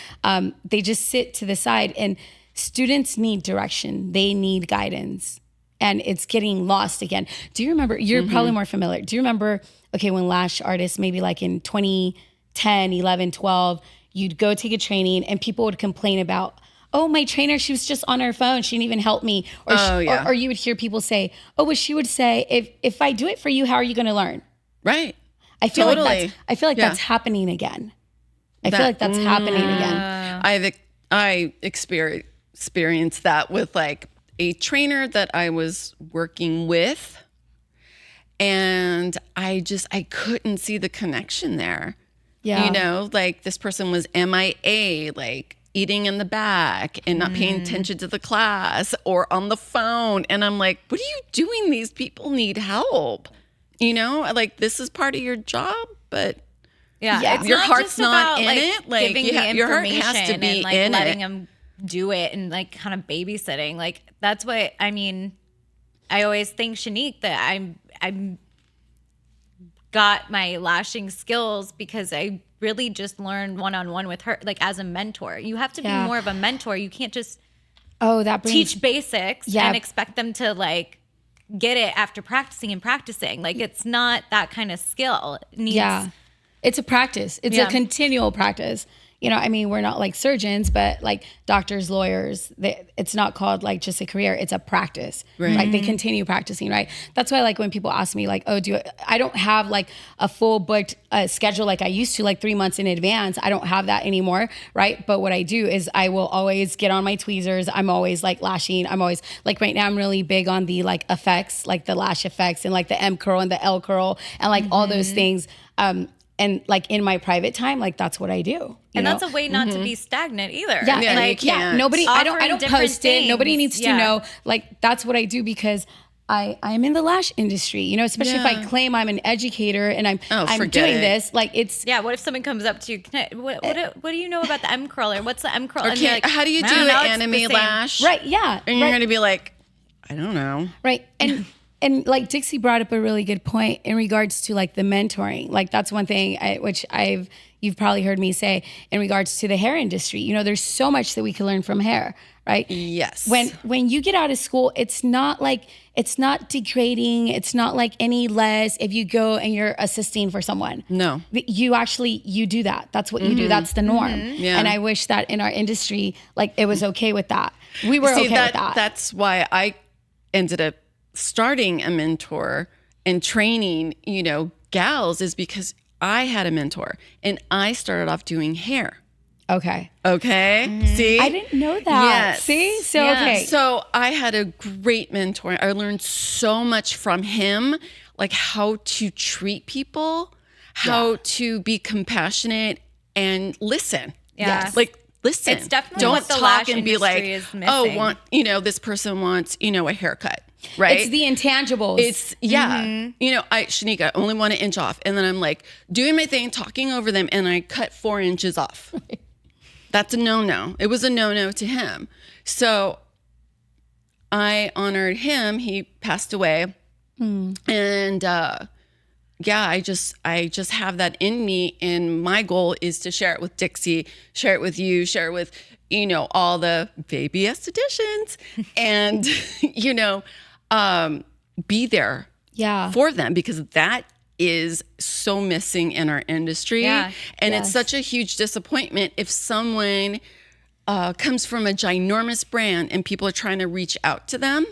they just sit to the side, and students need direction. They need guidance, and it's getting lost again. Do you remember? You're probably more familiar. Do you remember? Okay, when lash artists, maybe like in 2010, 11, 12, you'd go take a training, and people would complain about, oh, my trainer, she was just on her phone. She didn't even help me. Or you would hear people say, oh, well, she would say, if I do it for you, how are you going to learn? Right. I feel like that's happening again. I feel like that's happening again. I experienced that with like a trainer that I was working with, and I couldn't see the connection there. Yeah. You know, like this person was MIA, like eating in the back and not paying attention to the class or on the phone. And I'm like, what are you doing? These people need help. You know, like this is part of your job, but it's your not heart's just not about, in like, it. Like your heart has to be and, like, in letting it. them do it and like kind of babysitting. Like that's what I mean. I always think, Shannique, that I'm got my lashing skills because I really just learned one-on-one with her, like as a mentor. You have to be more of a mentor. You can't just teach basics and expect them to like get it after practicing and practicing. Like it's not that kind of skill. It needs, it's a practice. It's a continual practice. You know, I mean, we're not like surgeons, but like doctors, lawyers, it's not called like just a career. It's a practice, right? Like they continue practicing, right? That's why like when people ask me like, oh, I don't have like a full booked schedule like I used to, like 3 months in advance. I don't have that anymore, right? But what I do is I will always get on my tweezers. I'm always like lashing. I'm always like, right now I'm really big on the like effects, like the lash effects and like the M curl and the L curl and like all those things. And like in my private time, like that's what I do. And that's a way not to be stagnant either. Yeah, like nobody. I don't post things. it. Nobody needs to know. Like that's what I do because I'm in the lash industry. You know, especially if I claim I'm an educator and I'm doing this. Like it's What if someone comes up to you? What do you know about the M curl, or what's the M curl? And like, how do you do an anime lash? Right. Yeah. And you're gonna be like, I don't know. Right. And like Dixie brought up a really good point in regards to like the mentoring. Like that's one thing you've probably heard me say in regards to the hair industry. You know, there's so much that we can learn from hair, right? Yes. When you get out of school, it's not degrading. It's not like any less if you go and you're assisting for someone. No. You do that. That's what you do. That's the norm. Yeah. And I wish that in our industry, like it was okay with that. We were okay with that. That's why I ended up starting a mentor and training, you know, gals, is because I had a mentor and I started off doing hair. Okay. See? I didn't know that. Yes. See? So, okay. So I had a great mentor. I learned so much from him, like how to treat people, how to be compassionate and listen. Yeah. Like, listen. It's definitely don't what the talk lash and be like, is missing. This person wants, a haircut. Right. It's the intangibles. It's Shannique, I only want an inch off. And then I'm like doing my thing, talking over them, and I cut 4 inches off. That's a no-no. It was a no-no to him. So I honored him. He passed away. And I just have that in me. And my goal is to share it with Dixie, share it with you, share it with, all the baby estheticians and, be there for them, because that is so missing in our industry. Yeah. And it's such a huge disappointment if someone comes from a ginormous brand and people are trying to reach out to them.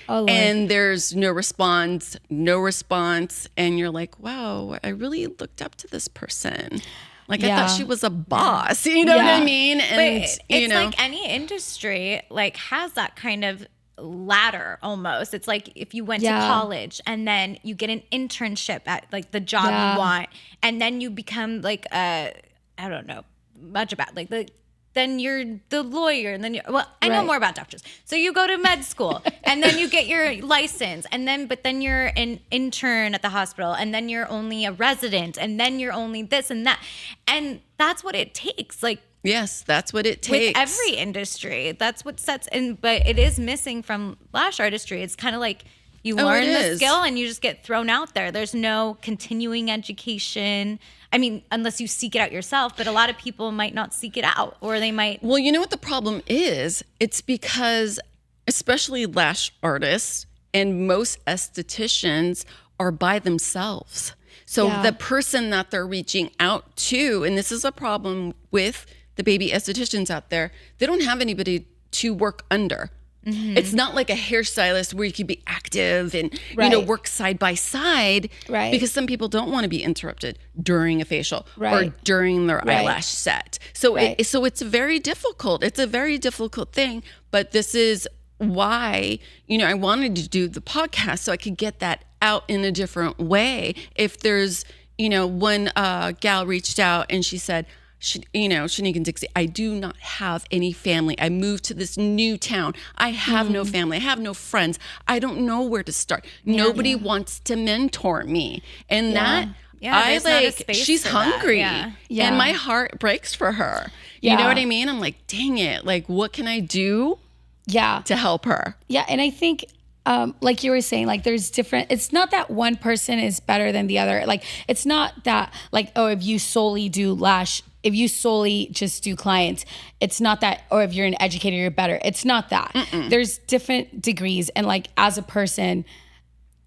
Oh, and there's no response, and you're like, wow, I really looked up to this person. Like, I thought she was a boss, you know what I mean? And but it's like any industry, like, has that kind of ladder almost. It's like if you went to college and then you get an internship at like the job you want, and then you become like I don't know much about like then you're the lawyer, and then I know more about doctors. So you go to med school and then you get your license, and then but then you're an intern at the hospital, and then you're only a resident, and then you're only this and that. And that's what it takes. Like, yes, that's what it takes. With every industry. That's what sets in, but it is missing from lash artistry. It's kind of like you learn the skill and you just get thrown out there. There's no continuing education. I mean, unless you seek it out yourself, but a lot of people might not seek it out, or they might. Well, you know what the problem is? It's because especially lash artists and most estheticians are by themselves. So the person that they're reaching out to, and this is a problem with the baby estheticians out there, they don't have anybody to work under. Mm-hmm. It's not like a hairstylist where you can be active and work side by side, because some people don't want to be interrupted during a facial or during their eyelash set. So it's very difficult. It's a very difficult thing. But this is why I wanted to do the podcast, so I could get that out in a different way. If there's one gal reached out and she said, Shannique and Dixie, I do not have any family. I moved to this new town. I have no family. I have no friends. I don't know where to start. Nobody wants to mentor me. And she's hungry. And my heart breaks for her. You know what I mean? I'm like, dang it. Like, what can I do to help her? Yeah. And I think, like you were saying, like there's different, it's not that one person is better than the other. Like, it's not that like, oh, if you solely just do clients, it's not that, or if you're an educator, you're better. It's not that. There's different degrees. And like, as a person,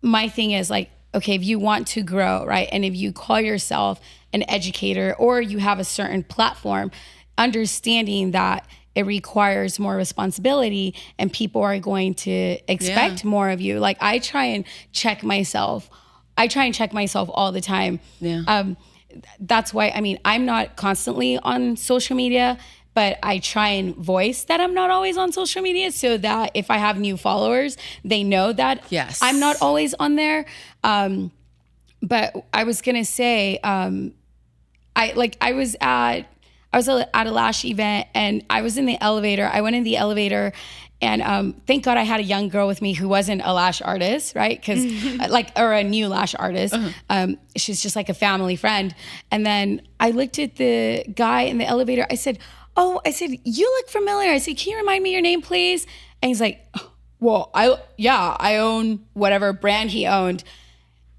my thing is like, okay, if you want to grow, right? And if you call yourself an educator or you have a certain platform, understanding that it requires more responsibility and people are going to expect more of you. Like I try and check myself all the time. That's why, I mean, I'm not constantly on social media, but I try and voice that I'm not always on social media so that if I have new followers, they know that I'm not always on there. But I was going to say, I was at a lash event and I was in the elevator. I went in the elevator and thank God I had a young girl with me who wasn't a lash artist, right? Because or a new lash artist. She's just like a family friend. And then I looked at the guy in the elevator. I said, you look familiar. I said, can you remind me your name, please? And he's like, well, I own whatever brand he owned.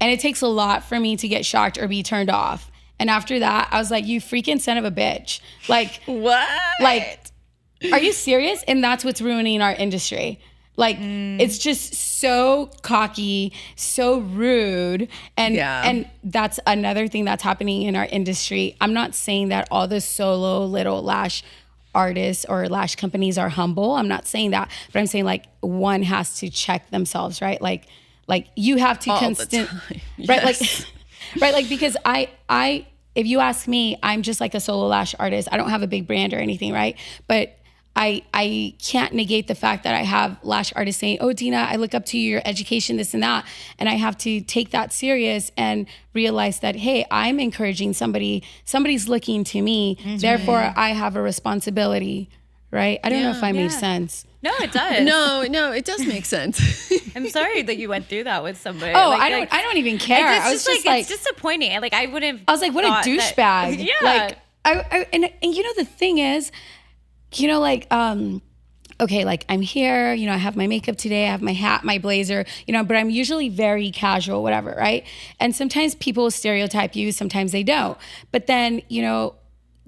And it takes a lot for me to get shocked or be turned off. And after that, I was like, you freaking son of a bitch. Like, what? Like, are you serious? And that's what's ruining our industry. Like, it's just so cocky, so rude. And that's another thing that's happening in our industry. I'm not saying that all the solo little lash artists or lash companies are humble. I'm not saying that. But I'm saying, like, one has to check themselves, right? Like you have to right? Like, right? Like, because I, if you ask me, I'm just like a solo lash artist. I don't have a big brand or anything, right? But I can't negate the fact that I have lash artists saying, oh, Dina, I look up to your education, this and that. And I have to take that serious and realize that, hey, I'm encouraging somebody's looking to me. Therefore, I have a responsibility, right? I don't know if I made sense. No, it does. No, it does make sense. I'm sorry that you went through that with somebody. Oh, I don't even care. I was just like, it's disappointing. Like, I was like, what a douchebag. Yeah. Like, and you know, the thing is, you know, like, okay, like I'm here, you know, I have my makeup today, I have my hat, my blazer, you know, but I'm usually very casual, whatever, right? And sometimes people stereotype you, sometimes they don't. But then, you know,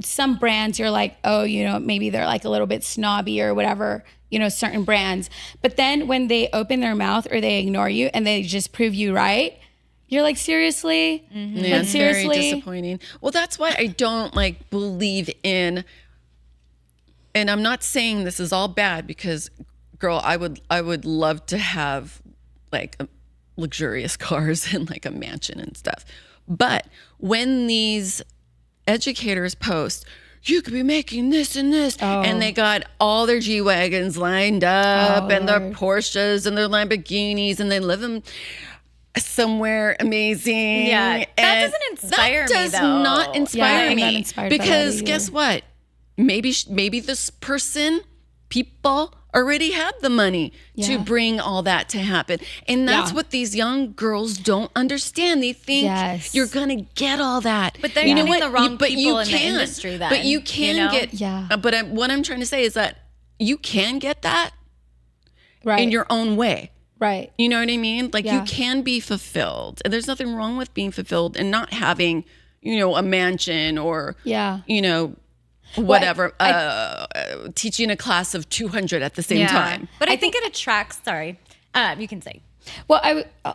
some brands you're like, oh, you know, maybe they're like a little bit snobby or whatever, you know, certain brands. But then when they open their mouth or they ignore you and they just prove you right, you're like, seriously? Yeah, it's very disappointing. Well, that's why I don't like believe in, and I'm not saying this is all bad because, girl, I would love to have like luxurious cars and like a mansion and stuff. But when these educators post you could be making this and this. And they got all their G-Wagons lined up and their Porsches and their Lamborghinis, and they live in somewhere amazing. Yeah, that doesn't inspire me, though. That does not inspire me. I'm not inspired by that because either. guess what? Maybe this people already have the money to bring all that to happen. And that's what these young girls don't understand. They think you're going to get all that. But they're getting the wrong people in the industry then. But you can get, what I'm trying to say is that you can get that in your own way. Right. You know what I mean? Like you can be fulfilled. And there's nothing wrong with being fulfilled and not having, a mansion or, whatever, teaching a class of 200 at the same time. But I think it attracts, you can say. Well,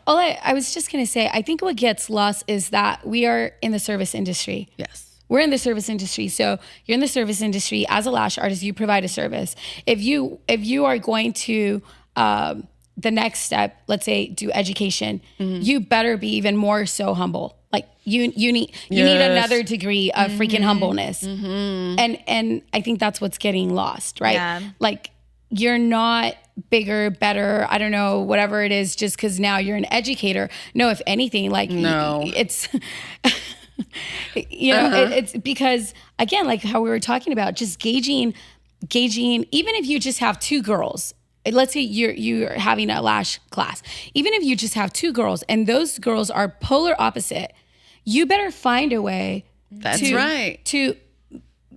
I was just going to say, I think what gets lost is that we are in the service industry. Yes. We're in the service industry. So you're in the service industry as a lash artist, you provide a service. If you are going to, the next step, let's say do education, you better be even more so humble. Like you need another degree of freaking humbleness. And I think that's what's getting lost, right? Yeah. Like you're not bigger, better, I don't know, whatever it is, just because now you're an educator. No, if anything, like it's it's because again, like how we were talking about, just gauging, even if you just have 2 girls. Let's say you're having a lash class. Even if you just have 2 girls and those girls are polar opposite, you better find a way to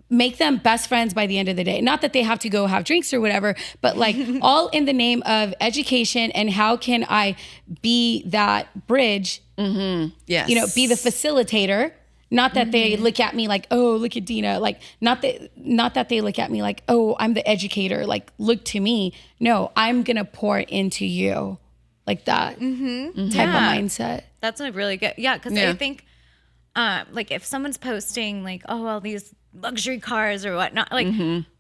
make them best friends by the end of the day. Not that they have to go have drinks or whatever, but like all in the name of education and how can I be that bridge, Yes. Be the facilitator. Not that they look at me like, oh, look at Dina. Like, not that they look at me like, oh, I'm the educator. Like, look to me. No, I'm gonna pour into you, like that type of mindset. That's a really good, because I think, like, if someone's posting like, oh, well, these luxury cars or whatnot, like,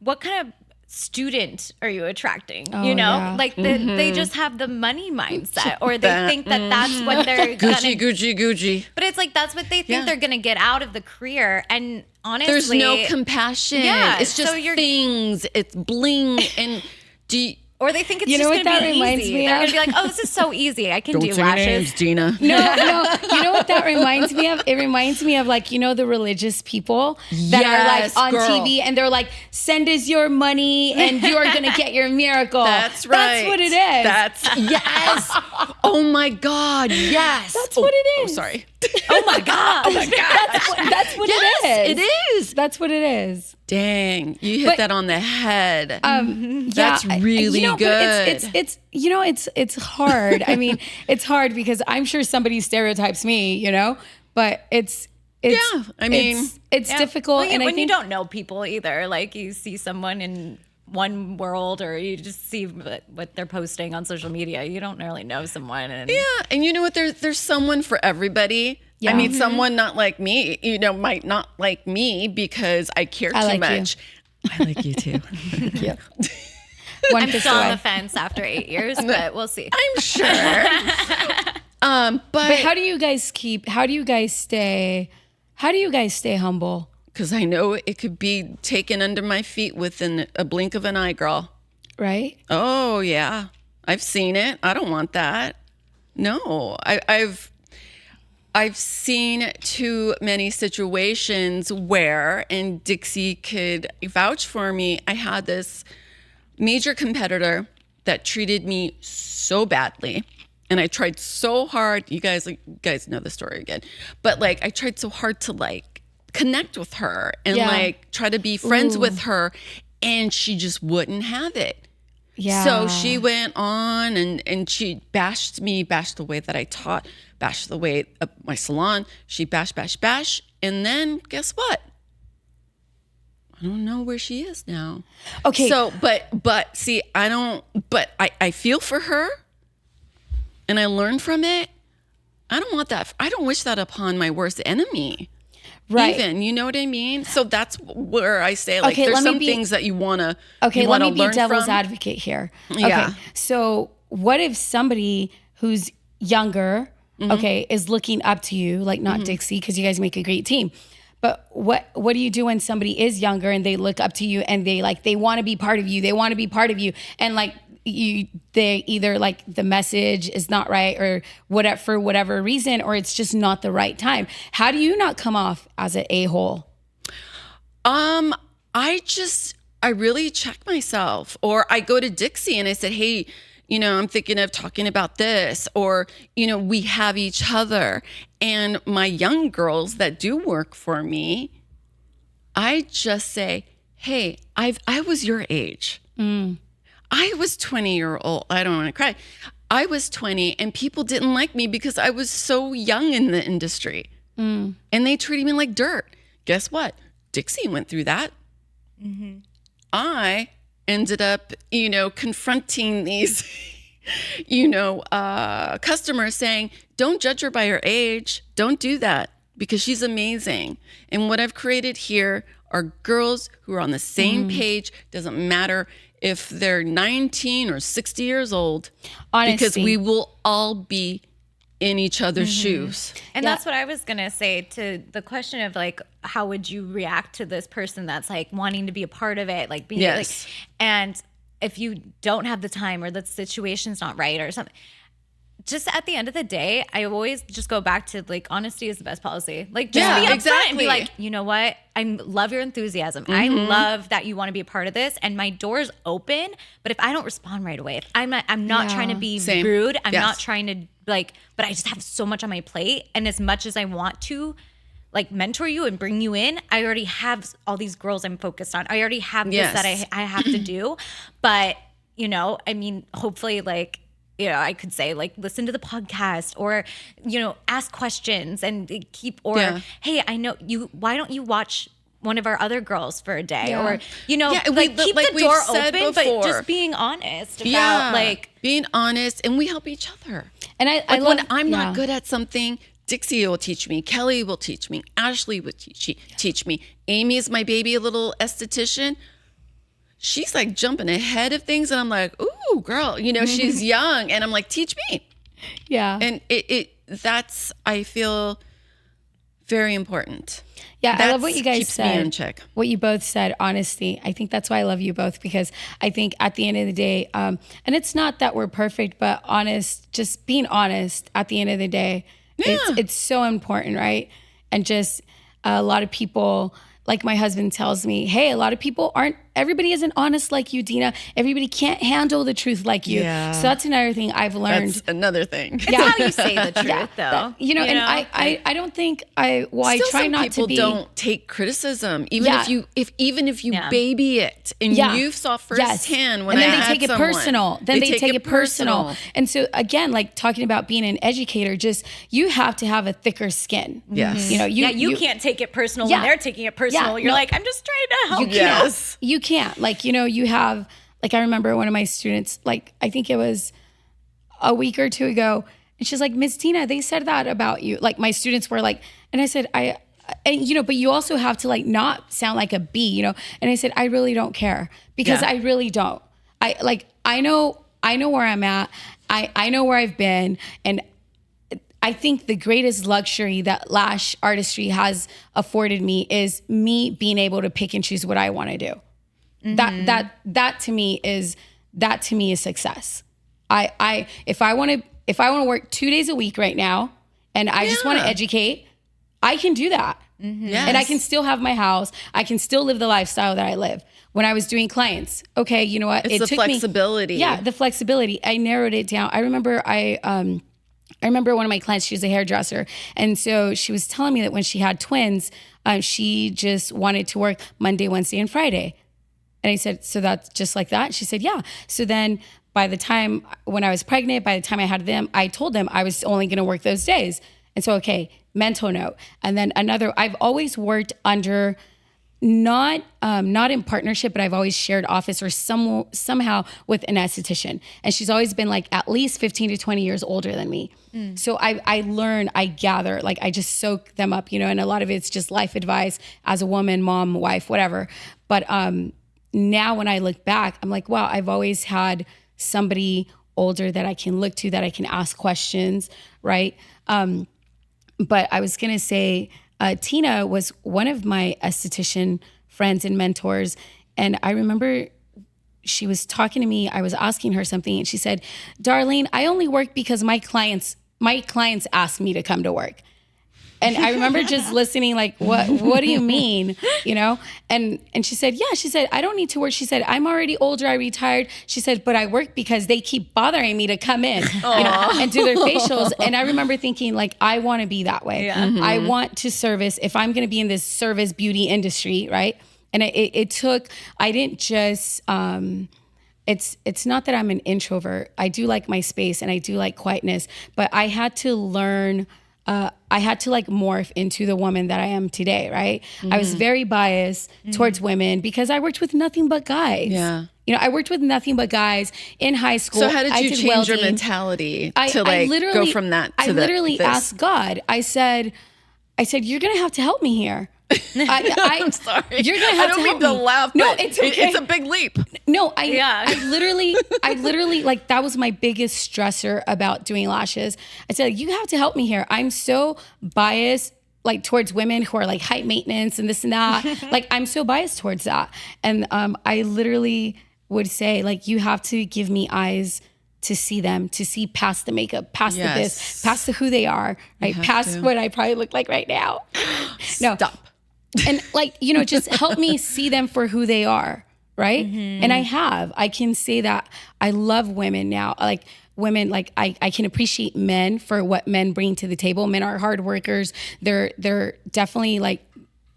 what kind of student are you attracting? Like they just have the money mindset, or they think that that's what they're Gucci. But it's like that's what they think they're gonna get out of the career. And honestly, there's no compassion. It's just things. It's bling and or they think it's just going to be easy. They're going to be like, oh, this is so easy. I can do lashes. Names, Dina. No. You know what that reminds me of? It reminds me of like, the religious people that are like on TV and they're like, send us your money and you're going to get your miracle. That's right. That's what it is. Yes. Oh my God. Yes. That's what it is. Oh, sorry. Oh my God. That's what it is. It is. That's what it is. Dang, you hit that on the head. That's really good. But it's hard. I mean, it's hard because I'm sure somebody stereotypes me, but it's difficult. Well, and when you don't know people either, like you see someone in one world or you just see what they're posting on social media, you don't really know someone. And and you know what? There's someone for everybody. Yeah. I mean, someone not like me, might not like me because I care too much. I like you too. Thank you. I'm still on the fence after 8 years, but we'll see. I'm sure. But how do you guys stay humble? Because I know it could be taken under my feet within a blink of an eye, girl. Right? Oh yeah, I've seen it. I don't want that. No, I've seen too many situations where, and Dixie could vouch for me, I had this major competitor that treated me so badly. And I tried so hard. You guys know the story again. But like, I tried so hard to like connect with her and like try to be friends with her. And she just wouldn't have it. Yeah. So she went on and she bashed the way that I taught, bashed the way of my salon. She bash. And then guess what? I don't know where she is now. Okay. So, but see, I feel for her and I learn from it. I don't want that. I don't wish that upon my worst enemy. Right. Even, you know what I mean? So that's where I say, like, there's some things that you want to let me be devil's advocate here. Yeah. Okay. So what if somebody who's younger, is looking up to you, like not Dixie, because you guys make a great team, But what do you do when somebody is younger and they look up to you and they want to be part of you? They want to be part of you. And like they either like the message is not right or whatever, for whatever reason, or it's just not the right time. How do you not come off as an a-hole? I really check myself, or I go to Dixie and I said, hey, I'm thinking of talking about this, or, we have each other. And my young girls that do work for me, I just say, hey, I was your age. I was 20-year-old. I don't want to cry. I was 20 and people didn't like me because I was so young in the industry. And they treated me like dirt. Guess what? Dixie went through that. Mm-hmm. I ended up, confronting these, customers saying, don't judge her by her age. Don't do that because she's amazing. And what I've created here are girls who are on the same page. Doesn't matter if they're 19 or 60 years old. Honesty. Because we will all be in each other's shoes. And that's what I was going to say to the question of like, how would you react to this person that's like wanting to be a part of it? Like being like, and if you don't have the time or the situation's not right or something, just at the end of the day, I always just go back to like, honesty is the best policy. Like just be upfront and be like, you know what? I love your enthusiasm. I love that you want to be a part of this and my door's open. But if I don't respond right away, if I'm not trying to be rude. I'm not trying to like, but I just have so much on my plate. And as much as I want to like mentor you and bring you in, I already have all these girls I'm focused on. I already have this that I have to do. But, hopefully like, I could say like, listen to the podcast or, ask questions and keep, or, hey, I know you, why don't you watch one of our other girls for a day or, keep the door open, before. But just being honest about being honest, and we help each other. And I love, when I'm not good at something, Dixie will teach me, Kelly will teach me, Ashley will teach me. Amy is my baby little esthetician. She's like jumping ahead of things. And I'm like, ooh, girl, she's young. And I'm like, teach me. Yeah. And that's, I feel, very important. Yeah, I love what you guys said. Keeps me in check. What you both said, honesty. I think that's why I love you both, because I think at the end of the day, and it's not that we're perfect, but honest, just being honest at the end of the day, it's so important, right? And just a lot of people, like my husband tells me, hey, a lot of people everybody isn't honest like you, Dina. Everybody can't handle the truth like you. Yeah. So that's another thing I've learned. That's another thing. It's how you say the truth, though. And I don't think I try not to be. People don't take criticism, even if you baby it and you saw firsthand when and then they take it personal. Then they take it personal. And so again, like talking about being an educator, just you have to have a thicker skin. Yes. You can't take it personal when they're taking it personal. You're like, I'm just trying to help. You can't. Like, you have, like, I remember one of my students, like, I think it was a week or two ago, and she's like, Miss Dina, they said that about you. Like, my students were like, and I said, but you also have to, like, not sound like a bee, And I said, I really don't care, because I really don't. I know where I'm at. I know where I've been, and I think the greatest luxury that lash artistry has afforded me is me being able to pick and choose what I want to do. Mm-hmm. That to me is success. If I want to work 2 days a week right now and I just want to educate, I can do that. Mm-hmm. Yes. And I can still have my house. I can still live the lifestyle that I live. When I was doing clients, okay, you know what? It took flexibility. The flexibility. I narrowed it down. I remember one of my clients, she was a hairdresser. And so she was telling me that when she had twins, she just wanted to work Monday, Wednesday, and Friday. And I said, so that's just like that? She said, yeah. So then by the time when I was pregnant, by the time I had them, I told them I was only going to work those days. And so, okay, mental note. And then I've always worked under, not in partnership, but I've always shared office or somehow with an esthetician. And she's always been like at least 15 to 20 years older than me. Mm. So I learn, I gather, like I just soak them up, and a lot of it's just life advice as a woman, mom, wife, whatever. But now when I look back, I'm like, wow, I've always had somebody older that I can look to, that I can ask questions, right? But I was gonna say, Tina was one of my esthetician friends and mentors. And I remember she was talking to me. I was asking her something and she said, Darlene, I only work because my clients ask me to come to work. And I remember just listening, like, what do you mean? You know? And she said, yeah, she said, I don't need to work. She said, I'm already older, I retired. She said, but I work because they keep bothering me to come in, you know, and do their facials. And I remember thinking, like, I want to be that way. Yeah. Mm-hmm. I want to service, if I'm going to be in this service beauty industry, right? And it took, I didn't just, it's not that I'm an introvert. I do like my space and I do like quietness, but I had to learn, I had to like morph into the woman that I am today, right? Mm-hmm. I was very biased towards women because I worked with nothing but guys. Yeah. You know, I worked with nothing but guys in high school. So how did you change your mentality to go from that to I literally asked God, I said, you're going to have to help me here. I'm sorry. You're gonna have to help me. Laugh. No, it's okay. It's a big leap. No, I literally like that was my biggest stressor about doing lashes. I said, you have to help me here. I'm so biased like towards women who are like high maintenance and this and that. Like I'm so biased towards that. And I literally would say like, you have to give me eyes to see them, to see past the makeup, past the this, past the who they are, right? Past what I probably look like right now. No. Stop. And like, you know, just help me see them for who they are, right? Mm-hmm. And I can say that I love women now. Like women, like I can appreciate men for what men bring to the table. Men are hard workers. They're definitely like,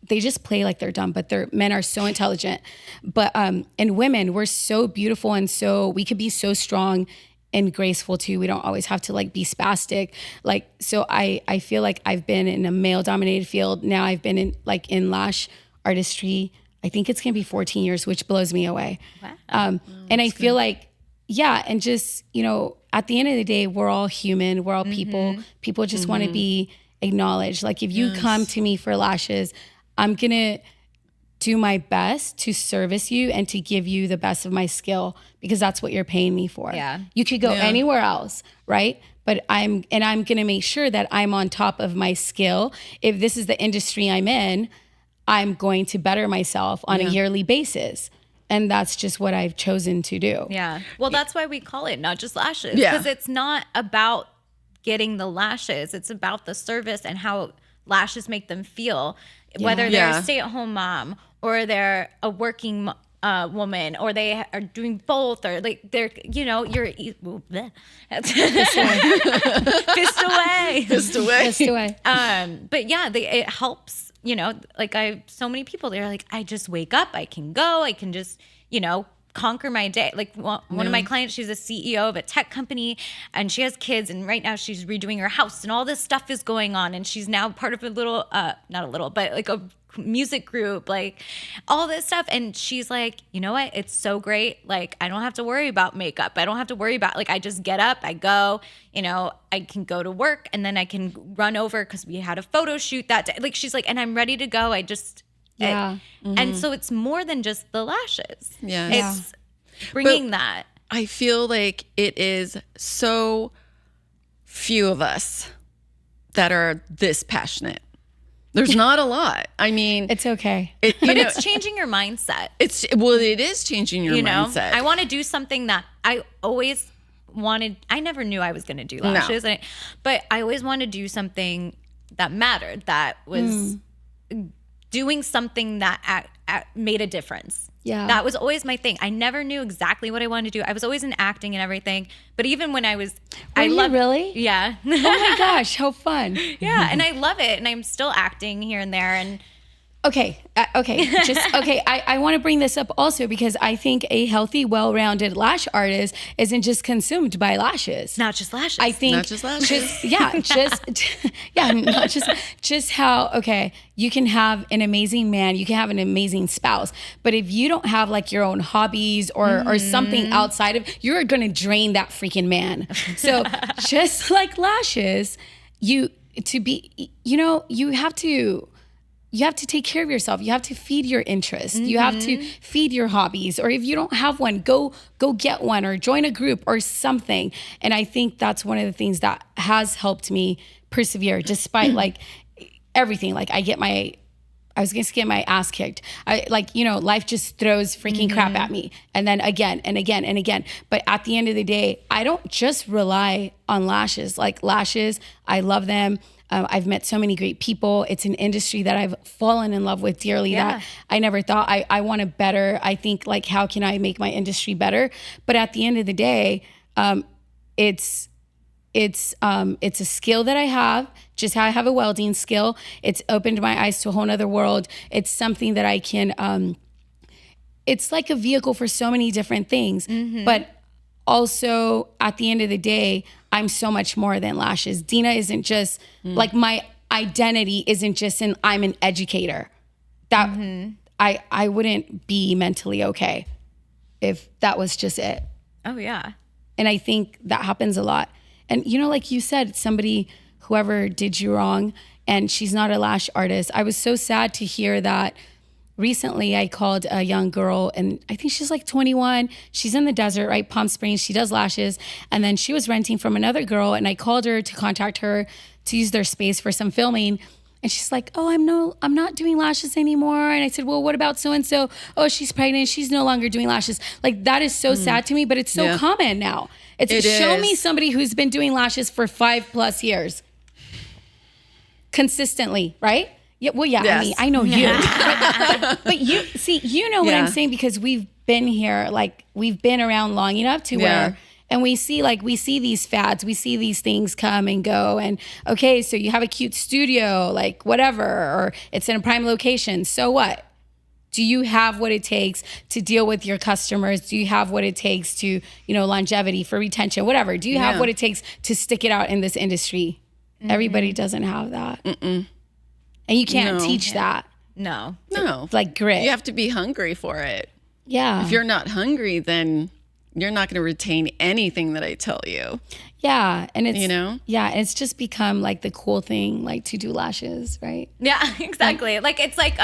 they just play like they're dumb, but men are so intelligent. But, and women, we're so beautiful. And so we could be so strong and graceful too. We don't always have to like be spastic. Like, so I feel like I've been in a male dominated field. Now I've been in lash artistry. I think it's going to be 14 years, which blows me away. Wow. And I feel like, yeah. And just, you know, at the end of the day, we're all human. We're all people. People just want to be acknowledged. Like if you come to me for lashes, I'm going to do my best to service you and to give you the best of my skill because that's what you're paying me for. Yeah. You could go anywhere else, right? But I'm going to make sure that I'm on top of my skill. If this is the industry I'm in, I'm going to better myself on a yearly basis. And that's just what I've chosen to do. Yeah. Well, that's why we call it Not Just Lashes. Because it's not about getting the lashes. It's about the service and how lashes make them feel. Whether they're a stay-at-home mom or they're a working woman, or they are doing both, or like they're, you know, fist away. But yeah, it helps, you know, like so many people, they're like, I just wake up, I can go, I can just, you know, conquer my day. Like one of my clients, she's a CEO of a tech company and she has kids, and right now she's redoing her house and all this stuff is going on, and she's now part of a little not a little, but like a music group, like all this stuff. And she's like, you know what, it's so great, like I don't have to worry about makeup, I don't have to worry about, like I just get up, I go, you know, I can go to work and then I can run over because we had a photo shoot that day. Like she's like, and I'm ready to go, I just and so it's more than just the lashes. It's bringing that. I feel like it is so few of us that are this passionate. There's not a lot. I mean, it's okay. But it's changing your mindset. It is changing your mindset. I want to do something that I always wanted. I never knew I was going to do lashes, but I always wanted to do something that mattered, that was doing something that made a difference. Yeah. That was always my thing. I never knew exactly what I wanted to do. I was always in acting and everything. But even when I was... Really? Yeah. Oh my gosh, how fun. Yeah, and I love it. And I'm still acting here and there. And Okay. I want to bring this up also because I think a healthy, well-rounded lash artist isn't just consumed by lashes. Not just lashes. I think not just lashes. Just how you can have an amazing man, you can have an amazing spouse, but if you don't have like your own hobbies or something outside of, you're going to drain that freaking man. So just like lashes, you have to take care of yourself. You have to feed your interest. You have to feed your hobbies. Or if you don't have one, go get one or join a group or something. And I think that's one of the things that has helped me persevere despite like, everything. Like I was going to get my ass kicked. Life just throws freaking crap at me. And then again and again and again. But at the end of the day, I don't just rely on lashes. Like lashes, I love them. I've met so many great people. It's an industry that I've fallen in love with dearly that I never thought I want to better. I think like, how can I make my industry better? But at the end of the day, it's a skill that I have, just how I have a welding skill. It's opened my eyes to a whole nother world. It's something that I can, it's like a vehicle for so many different things. But also at the end of the day, I'm so much more than lashes. Dina isn't just like, my identity isn't just I'm an educator. That I wouldn't be mentally okay if that was just it. Oh yeah. And I think that happens a lot. And like you said, whoever did you wrong, and she's not a lash artist. I was so sad to hear that. Recently, I called a young girl, and I think she's like 21. She's in the desert, right? Palm Springs. She does lashes. And then she was renting from another girl, and I called her to contact her to use their space for some filming. And she's like, oh, I'm not doing lashes anymore. And I said, well, what about so-and-so? Oh, she's pregnant. She's no longer doing lashes. Like, that is so sad to me, but it's so common now. Show me somebody who's been doing lashes for 5+ years. Consistently, right? Yeah, well, yeah, yes. I mean, I know you. but you see, what I'm saying, because we've been here, like we've been around long enough to where, and we see these fads, we see these things come and go, and okay, so you have a cute studio, like whatever, or it's in a prime location, so what? Do you have what it takes to deal with your customers? Do you have what it takes to, longevity, for retention, whatever? Do you have what it takes to stick it out in this industry? Everybody doesn't have that. And you can't teach that. No. Like grit. You have to be hungry for it. Yeah. If you're not hungry, then you're not going to retain anything that I tell you. Yeah. And it's, yeah. And it's just become like the cool thing, like to do lashes, right? Yeah, exactly. Like it's like,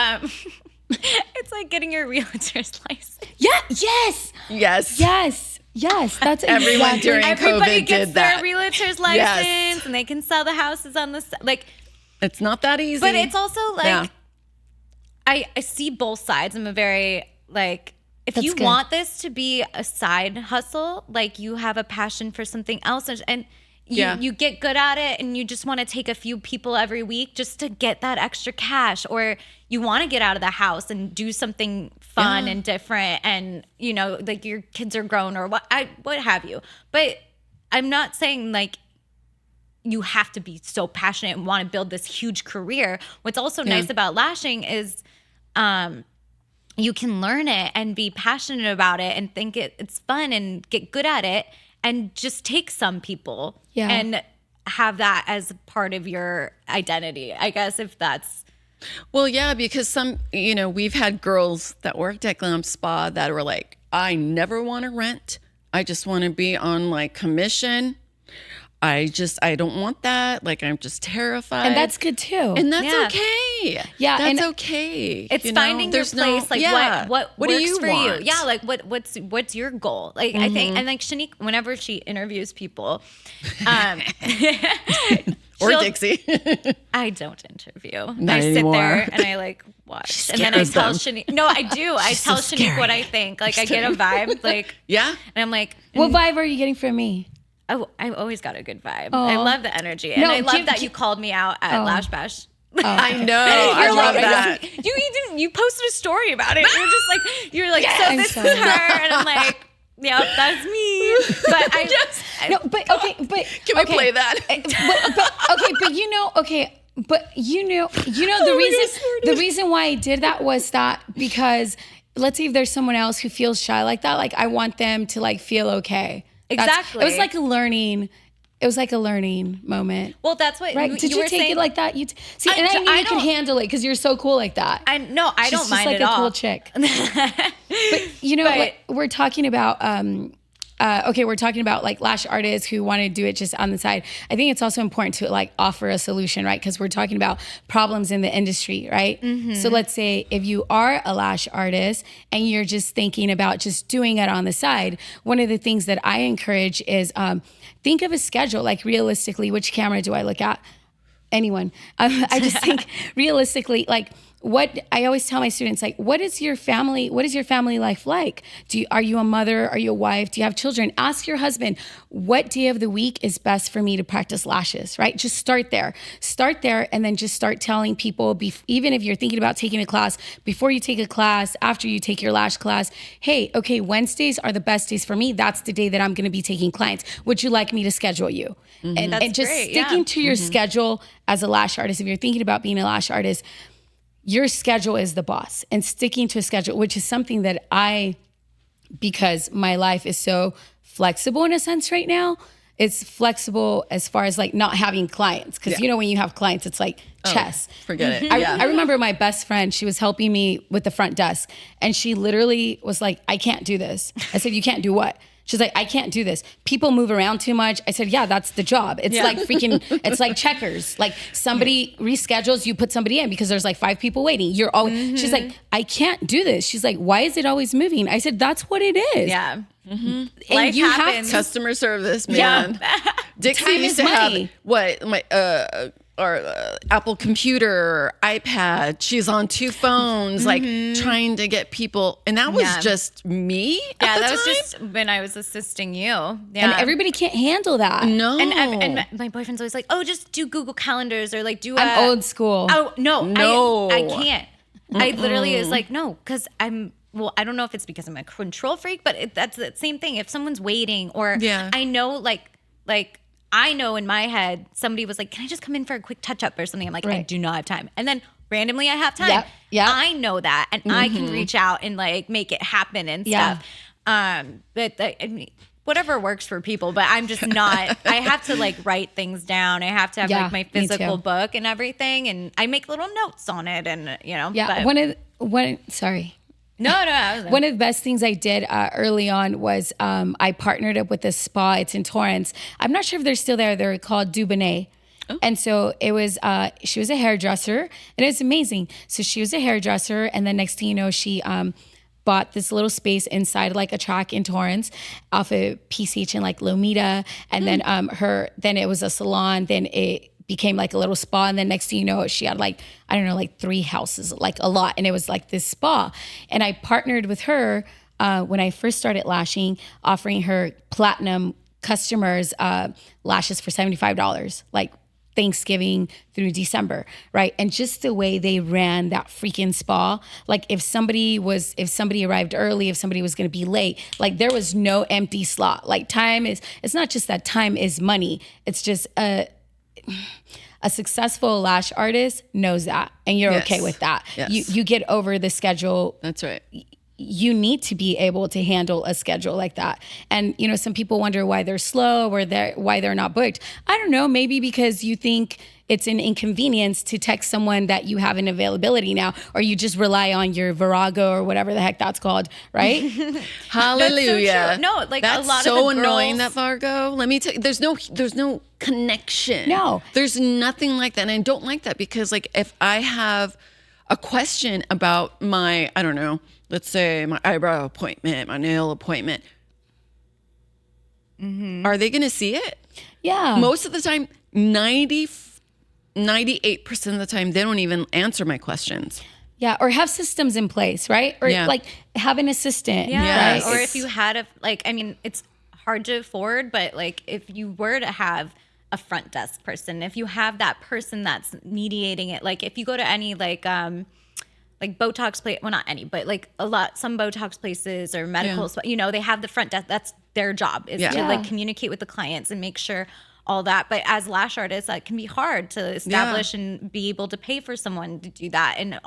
it's like getting your realtor's license. Yeah. Yes. Yes. Yes. Yes. That's everyone during Everybody COVID gets did that. their realtor's license and they can sell the houses on the, like, it's not that easy. but it's also like, I see both sides. I'm a very like, if That's you good. want this to be a side hustle, like you have a passion for something else and you get good at it and you just want to take a few people every week just to get that extra cash, or you want to get out of the house and do something fun and different, and like your kids are grown or what have you. But I'm not saying like you have to be so passionate and want to build this huge career. What's also nice about lashing is you can learn it and be passionate about it and think it's fun and get good at it, and just take some people and have that as part of your identity, I guess, if that's... Well, yeah, because some, we've had girls that worked at Glam Spa that were like, I never want to rent. I just want to be on like commission. I don't want that. Like, I'm just terrified. And that's good too. And that's okay. Yeah. That's okay. It's finding your place. What do works you for want? you? Yeah. Like what's your goal? Like, I think, and like Shannique, whenever she interviews people, or Dixie. I don't interview. Not I sit anymore. there and I like watch, and then I tell Shannique. No, I do. I tell Shannique what I think. Like, I get a vibe. Like, and I'm like, what vibe are you getting from me? Oh, I've always got a good vibe. I love the energy, and I love that you called me out at Lash Bash. I know. I love that. You posted a story about it. You're like, so this is her, and I'm like, yep, that's me. But can we play that? The reason why I did that was that because let's say if there's someone else who feels shy like that, like I want them to like feel okay. Exactly. It was like a learning moment. Well, that's what. Right? Did you take saying, it like that? See, and I knew you could handle it because you're so cool like that. I don't mind just like at all. a cool chick. But we're talking about. We're talking about like lash artists who want to do it just on the side. I think it's also important to like offer a solution, right? Because we're talking about problems in the industry, right? Mm-hmm. So let's say if you are a lash artist and you're just thinking about just doing it on the side, one of the things that I encourage is think of a schedule, like realistically, which camera do I look at? anyone. I just think realistically, like what I always tell my students, like, what is your family life like? Are you a mother? Are you a wife? Do you have children? Ask your husband, what day of the week is best for me to practice lashes, right? Just start there, and then just start telling people, even if you're thinking about taking a class, before you take a class, after you take your lash class, hey, okay, Wednesdays are the best days for me. That's the day that I'm going to be taking clients. Would you like me to schedule you? And just great, sticking to your schedule as a lash artist. If you're thinking about being a lash artist, your schedule is the boss, and sticking to a schedule, which is something that because my life is so flexible in a sense right now, it's flexible as far as like not having clients. Cause you know, when you have clients, it's like chess. Forget it. I remember my best friend, she was helping me with the front desk, and she literally was like, I can't do this. I said, you can't do what? She's like, I can't do this. People move around too much. I said, yeah, that's the job. It's like it's like checkers. Like somebody reschedules, you put somebody in because there's like 5 people waiting. You're always, she's like, I can't do this. She's like, why is it always moving? I said, that's what it is. Yeah. And Life you happens. Customer service, man. Yeah. Dixie Time used is to money. have Apple computer, iPad. She's on 2 phones, like trying to get people. And that was just me. Yeah, that was just when I was assisting you. Yeah. And everybody can't handle that. No. And my boyfriend's always like, oh, just do Google Calendars or like do I'm old school. Oh, no. No. I can't. I literally is like, no, because well, I don't know if it's because I'm a control freak, but that's the same thing. If someone's waiting or I know like I know in my head, somebody was like, can I just come in for a quick touch up or something? I'm like, I do not have time. And then randomly I have time. Yep. I know that. And I can reach out and like make it happen and stuff. But I mean, whatever works for people, but I'm just not, I have to like write things down. I have to have like my physical book and everything. And I make little notes on it and, you know. Yeah. Sorry. No. One of the best things I did early on was I partnered up with a spa. It's in Torrance. I'm not sure if they're still there. They're called Dubonnet. Oh. And so it was, she was a hairdresser, and it's amazing. So she was a hairdresser, and then next thing you know, she bought this little space inside like a track in Torrance off of PCH in like Lomita. And then it was a salon. Then it became like a little spa, and then next thing you know, she had like, I don't know, like 3 houses, like a lot, and it was like this spa. And I partnered with her when I first started lashing, offering her platinum customers lashes for $75, like Thanksgiving through December, right? And just the way they ran that freaking spa, like if somebody arrived early, if somebody was going to be late, like there was no empty slot. Like it's not just that time is money, it's just a successful lash artist knows that, and you're okay with that. Yes. You get over the schedule. That's right. You need to be able to handle a schedule like that. And you know, some people wonder why they're slow or why they're not booked. I don't know, maybe because you think it's an inconvenience to text someone that you have an availability now, or you just rely on your Virago or whatever the heck that's called, right? Hallelujah. That's so true. No, like that's a lot so of the girls... annoying, that Virgo. Let me tell you, there's no connection. No. There's nothing like that. And I don't like that because like if I have a question about my, I don't know, let's say my eyebrow appointment, my nail appointment, are they going to see it? Yeah. Most of the time, 98% of the time, they don't even answer my questions. Yeah, or have systems in place, right? Or like have an assistant. Yeah, right? Or if you had it's hard to afford, but like if you were to have a front desk person, if you have that person that's mediating it, like if you go to any like Botox place, well, not any, but like some Botox places or medical, you know, they have the front desk. That's their job is to like communicate with the clients and make sure all that. But as lash artists, that can be hard to establish and be able to pay for someone to do that. And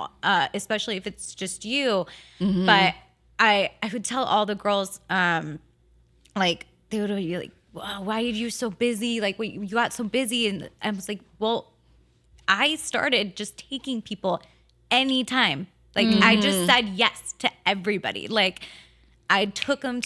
especially if it's just you. Mm-hmm. But I would tell all the girls, like they would be like, wow, why are you so busy? Like, you got so busy. And I was like, well, I started just taking people anytime. Like I just said yes to everybody. Like I took them.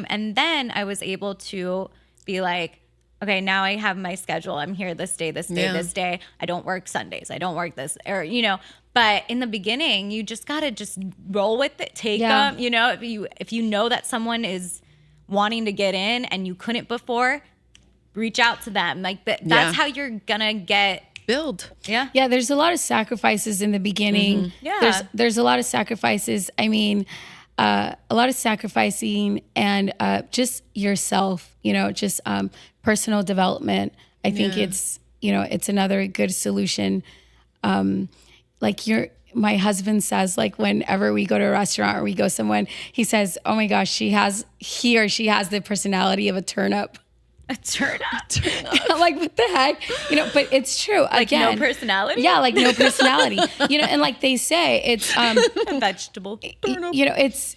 And then I was able to be like, okay, now I have my schedule. I'm here this day, this day. I don't work Sundays. I don't work this, or, you know, but in the beginning, you just got to just roll with it, take them, you know, if you know that someone is wanting to get in and you couldn't before, reach out to them. Like that's how you're going to get build. Yeah. Yeah, there's a lot of sacrifices in the beginning. Yeah. There's a lot of sacrifices. I mean, a lot of sacrificing and just yourself, just personal development. I think it's another good solution. My husband says, like, whenever we go to a restaurant or we go somewhere, he says, oh my gosh, he or she has the personality of a turnip. A turnip. Like, what the heck? But it's true. Like, Again, no personality? Yeah, like no personality. And like they say, it's a vegetable. It's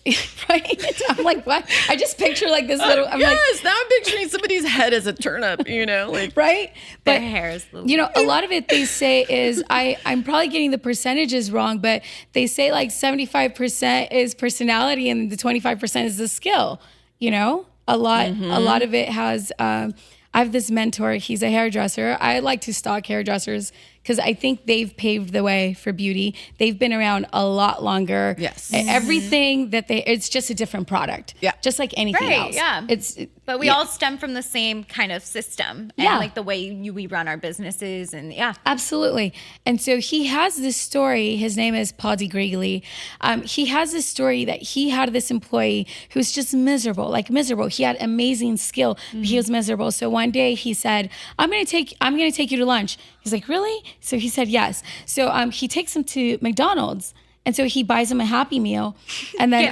right. I'm like, what? I just picture like this little. I'm now I'm picturing somebody's head as a turnip. Like right. But their hair is a lot of it they say is I'm probably getting the percentages wrong, but they say like 75% is personality and the 25% is the skill. A lot of it has, I have this mentor, he's a hairdresser. I like to stalk hairdressers because I think they've paved the way for beauty. They've been around a lot longer. Yes. Everything it's just a different product. Yeah. Just like anything else. Yeah. But we all stem from the same kind of system and like the way we run our businesses and Absolutely. And so he has this story. His name is Paul DeGregory. He has this story that he had this employee who was just miserable. He had amazing skill, but he was miserable. So one day he said, I'm going to take you to lunch. He's like, really? So he said, yes. So he takes him to McDonald's. And so he buys him a Happy Meal. And then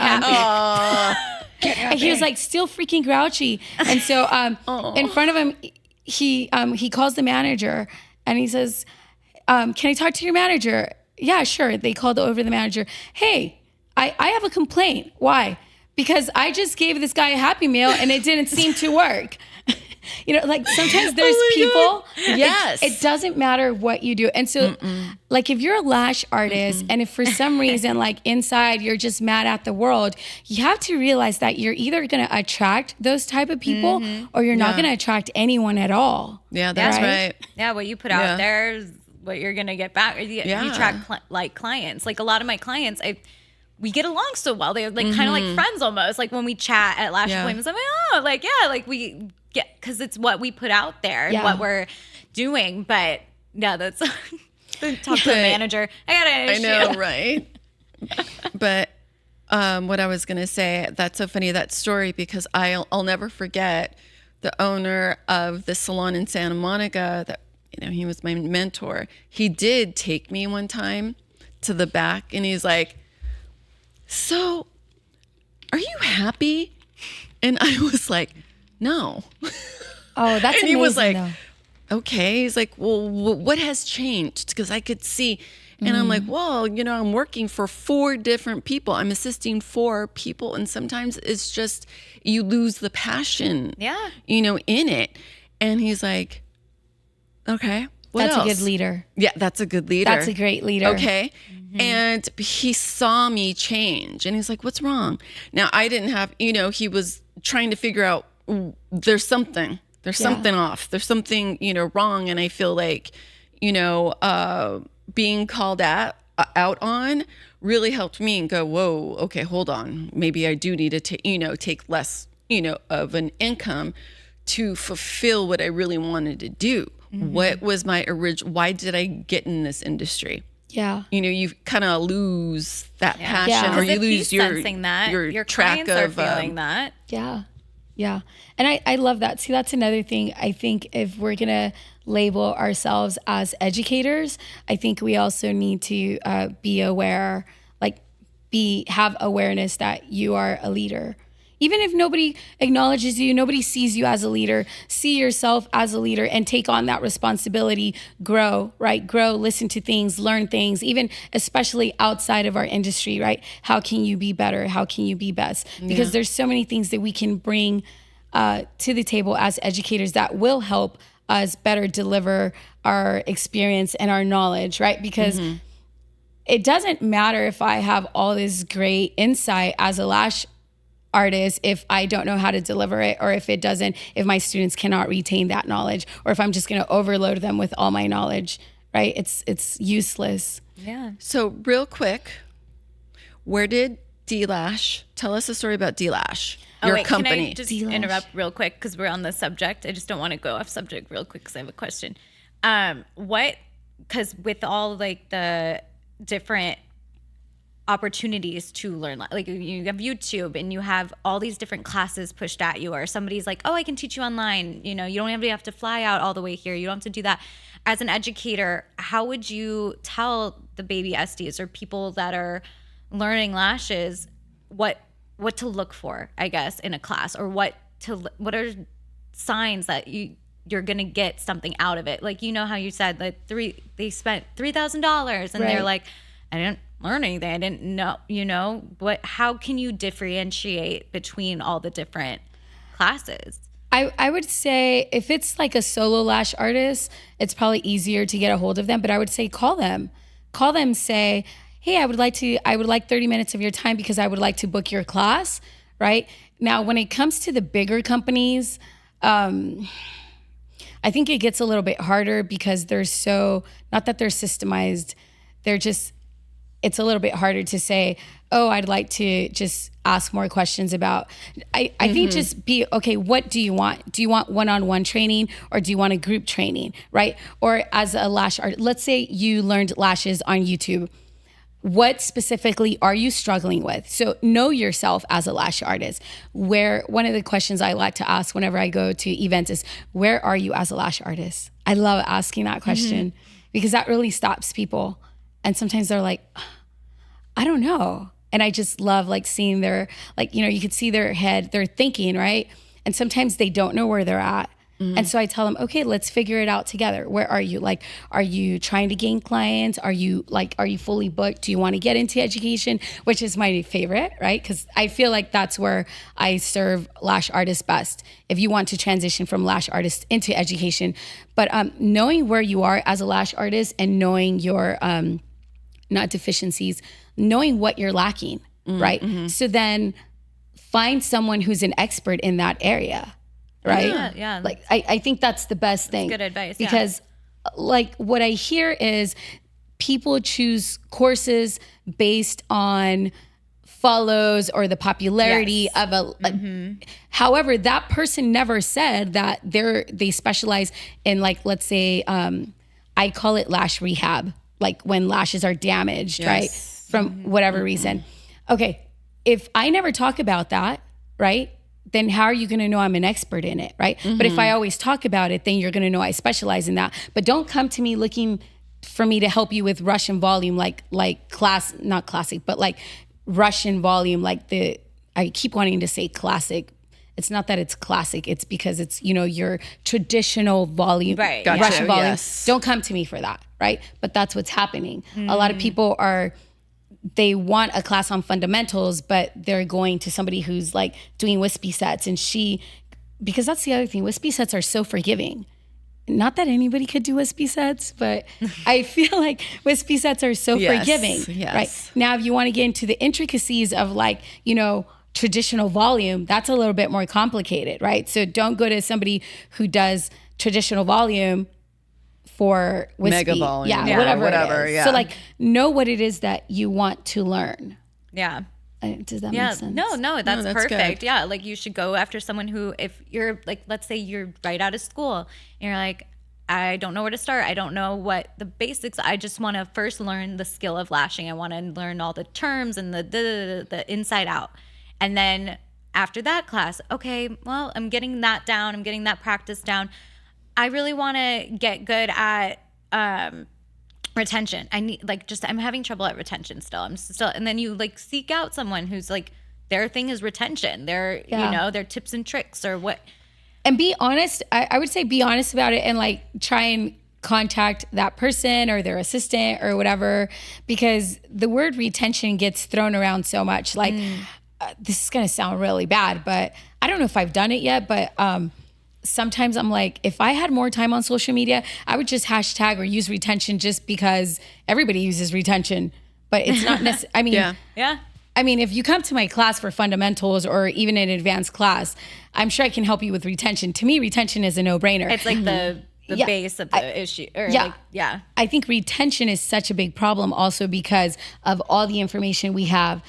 and he was like still freaking grouchy. And so in front of him, he calls the manager and he says, can I talk to your manager? Yeah, sure. They called over the manager. Hey, I have a complaint. Why? Because I just gave this guy a Happy Meal and it didn't seem to work. Like sometimes there's people. Yes. It doesn't matter what you do. And so like if you're a lash artist and if for some reason like inside you're just mad at the world, you have to realize that you're either going to attract those type of people or you're not going to attract anyone at all. Yeah, that's right. Yeah, what you put out there is what you're going to get back. You attract clients. Like a lot of my clients, we get along so well. They're like kind of like friends almost. Like when we chat at Lash Appointments, I'm like, we get, because it's what we put out there and what we're doing. But that's talk to the manager. I got an issue. I know, right? But what I was going to say, that's so funny, that story, because I'll never forget the owner of the salon in Santa Monica that, he was my mentor. He did take me one time to the back and he's like, so are you happy? And I was like, no. Oh, that's and he amazing, was like, though. Okay. He's like, well, what has changed? Because I could see. And I'm like, well, I'm working for 4 different people. I'm assisting 4 people. And sometimes it's just, you lose the passion, in it. And he's like, okay, what else? That's a good leader. Yeah, that's a good leader. That's a great leader. Okay. And he saw me change and he's like, what's wrong? Now I didn't have, he was trying to figure out there's something off. There's something, wrong. And I feel like, being called out on really helped me and go, whoa, okay, hold on. Maybe I do need to take less, of an income to fulfill what I really wanted to do. What was my original, why did I get in this industry? Yeah. You kind of lose that passion or you lose your track clients of feeling that. Yeah. Yeah. And I love that. See, that's another thing. I think if we're going to label ourselves as educators, I think we also need to be aware, have awareness that you are a leader. Even if nobody acknowledges you, nobody sees you as a leader, see yourself as a leader and take on that responsibility, grow, right? Grow, listen to things, learn things, even especially outside of our industry, right? How can you be better? How can you be best? Because there's so many things that we can bring to the table as educators that will help us better deliver our experience and our knowledge, right? Because it doesn't matter if I have all this great insight as a lash artist if I don't know how to deliver it, or if my students cannot retain that knowledge, or if I'm just going to overload them with all my knowledge, right? It's useless. Yeah. So real quick, where did D-Lash, tell us a story about D-Lash, your company. Can I just interrupt real quick because we're on the subject? I just don't want to go off subject real quick because I have a question. What because with all like the different opportunities to learn, like you have YouTube and you have all these different classes pushed at you, or somebody's like, oh, I can teach you online, you know, you don't have to fly out all the way here, you don't have to do that. As an educator, how would you tell the baby SDs or people that are learning lashes what to look for, I guess, in a class, or what are signs that you're gonna get something out of it? Like, you know how you said that they spent $3,000 and they're like, I didn't learn anything, I didn't know, you know, but how can you differentiate between all the different classes? I would say if it's like a solo lash artist, it's probably easier to get a hold of them, but I would say call them, say, hey, I would like 30 minutes of your time because I would like to book your class, right? Now, when it comes to the bigger companies, I think it gets a little bit harder because they're not that they're systemized, it's a little bit harder to say, oh, I'd like to just ask more questions about, I think just be, okay, what do you want? Do you want one-on-one training or do you want a group training, right? Or as a lash artist, let's say you learned lashes on YouTube. What specifically are you struggling with? So know yourself as a lash artist. One of the questions I like to ask whenever I go to events is, where are you as a lash artist? I love asking that question because that really stops people. And sometimes they're like, I don't know. And I just love like seeing their, like, you know, you could see their head, they're thinking, right? And sometimes they don't know where they're at. And so I tell them, okay, let's figure it out together. Where are you? Like, are you trying to gain clients? Are you fully booked? Do you want to get into education? Which is my favorite, right? Because I feel like that's where I serve lash artists best. If you want to transition from lash artist into education, but knowing where you are as a lash artist and knowing your, not deficiencies, knowing what you're lacking, right? So then find someone who's an expert in that area. Right? Yeah. Like, I think that's the best thing. That's good advice. Because like what I hear is people choose courses based on follows or the popularity of however, that person never said that they specialize in, like, let's say, I call it lash rehab, like when lashes are damaged, right? From whatever reason. Okay. If I never talk about that, right? Then how are you going to know I'm an expert in it, right? But if I always talk about it, then you're going to know I specialize in that. But don't come to me looking for me to help you with Russian volume, like not classic, but like Russian volume, like I keep wanting to say classic. It's not that it's classic. It's because it's, you know, your traditional volume, right? Gotcha. Russian volume. Yes. Don't come to me for that, right? But that's what's happening. A lot of people they want a class on fundamentals, but they're going to somebody who's like doing wispy sets, and because that's the other thing, wispy sets are so forgiving. Not that anybody could do wispy sets, but I feel like wispy sets are so forgiving, right? Now, if you want to get into the intricacies of, like, you know, traditional volume, that's a little bit more complicated, right? So don't go to somebody who does traditional volume for wispy. Mega volume. Yeah, whatever. So like, know what it is that you want to learn. Yeah. Does that make sense? No, that's perfect. Good. Yeah, like you should go after someone who, if you're like, let's say you're right out of school and you're like, I don't know where to start. I don't know what the basics. I just want to first learn the skill of lashing. I want to learn all the terms and the inside out. And then after that class, okay, well, I'm getting that down. I'm getting that practice down. I really want to get good at retention. I'm having trouble at retention still. And then you like seek out someone who's like, their thing is retention. Their, you know, their tips and tricks or what. And be honest. I would say be honest about it and like try and contact that person or their assistant or whatever, because the word retention gets thrown around so much. Like, this is going to sound really bad, but I don't know if I've done it yet, but, sometimes I'm like, if I had more time on social media, I would just hashtag or use retention just because everybody uses retention, but it's not necessary. I mean, I mean, if you come to my class for fundamentals or even an advanced class, I'm sure I can help you with retention. To me, retention is a no-brainer. It's like the base of the issue. Or I think retention is such a big problem also because of all the information we have.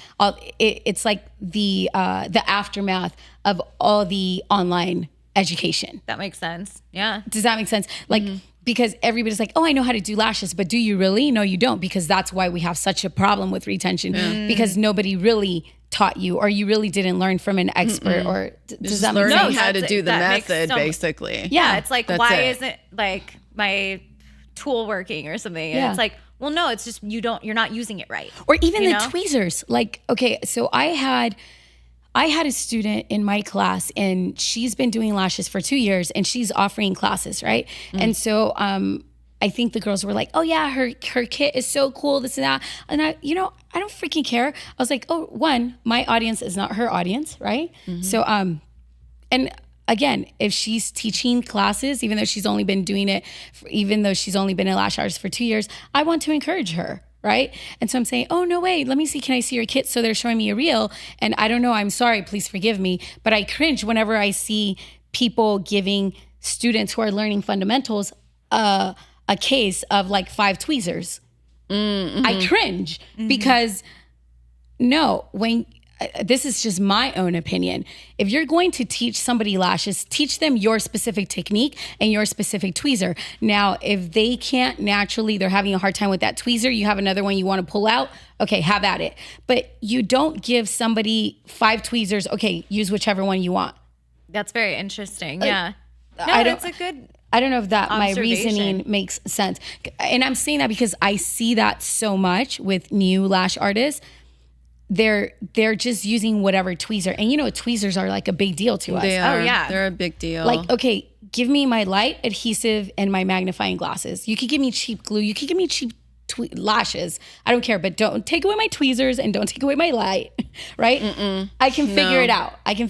It's like the aftermath of all the online education. That makes sense. Yeah. Does that make sense? Like because everybody's like, oh, I know how to do lashes, but do you really? No, you don't, because that's why we have such a problem with retention, because nobody really taught you, or you really didn't learn from an expert, or does that make sense? Learning how to do the method, basically. Yeah, it's like, why isn't like my tool working or something? And it's like, well, no, it's just you're not using it right. Or even the tweezers. Like, okay, so I had a student in my class, and she's been doing lashes for 2 years, and she's offering classes, right? And so I think the girls were like, oh yeah, her kit is so cool, this and that. And I don't freaking care. I was like, oh, one, my audience is not her audience, right? So, and again, if she's teaching classes, even though she's only been doing it, even though she's only been a lash artist for 2 years, I want to encourage her, right? And so I'm saying, oh, no way, let me see, can I see your kit? So they're showing me a reel, and I don't know, I'm sorry, please forgive me, but I cringe whenever I see people giving students who are learning fundamentals a case of like 5 tweezers. I cringe because this is just my own opinion. If you're going to teach somebody lashes, teach them your specific technique and your specific tweezer. Now, if they can't naturally, they're having a hard time with that tweezer, you have another one you want to pull out, okay, have at it. But you don't give somebody 5 tweezers, okay, use whichever one you want. That's very interesting. Yeah. No, that's a good I don't know if that my reasoning makes sense. And I'm saying that because I see that so much with new lash artists. They're just using whatever tweezer. And tweezers are like a big deal to us. They are. Oh, yeah. They're a big deal. Like, okay, give me my light adhesive and my magnifying glasses. You could give me cheap glue. You could give me cheap lashes. I don't care, but don't take away my tweezers and don't take away my light, right? I can figure it out. I can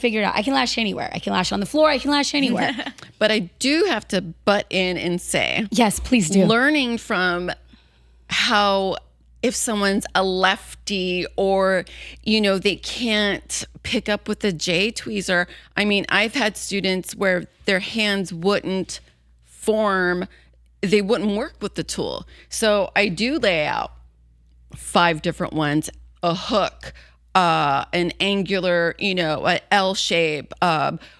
lash anywhere. I can lash on the floor. I can lash anywhere. But I do have to butt in and say, yes, please do. Learning from how, if someone's a lefty or, they can't pick up with a J tweezer. I mean, I've had students where their hands wouldn't form, they wouldn't work with the tool. So I do lay out 5 different ones, a hook, an angular, an L shape,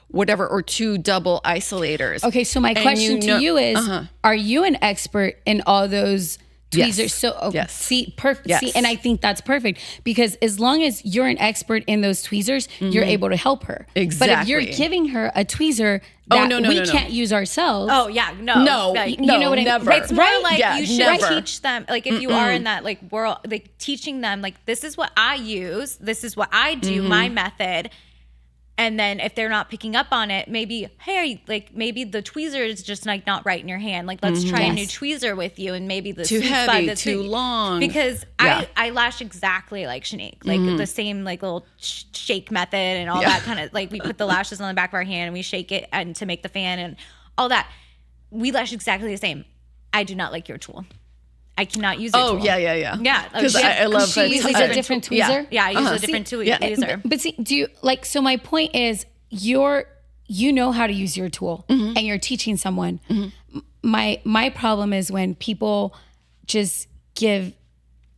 whatever, or 2 double isolators. Okay, so my question to you is, are you an expert in all those tweezers? Yes. So yes. See, perfect. Yes. See, and I think that's perfect, because as long as you're an expert in those tweezers, you're able to help her. Exactly. But if you're giving her a tweezer that we can't use ourselves. Oh yeah, no, like, you know what never. I mean? It's more like you should teach them. Like if you are in that like world, like teaching them like, this is what I use, this is what I do, my method. And then if they're not picking up on it, maybe, hey, like maybe the tweezer is just like not right in your hand. Like let's try a new tweezer with you, and maybe the too heavy, too long. Because I lash exactly like Shannique, like the same like little shake method and all that kind of, like we put the lashes on the back of our hand and we shake it and to make the fan and all that. We lash exactly the same. I do not like your tool. I cannot use it. Oh, yeah. Yeah. Because I love that. She uses a different tweezer? Yeah, I use a different tweezer. But see, do you, like, so my point is, you know how to use your tool and you're teaching someone. My problem is when people just give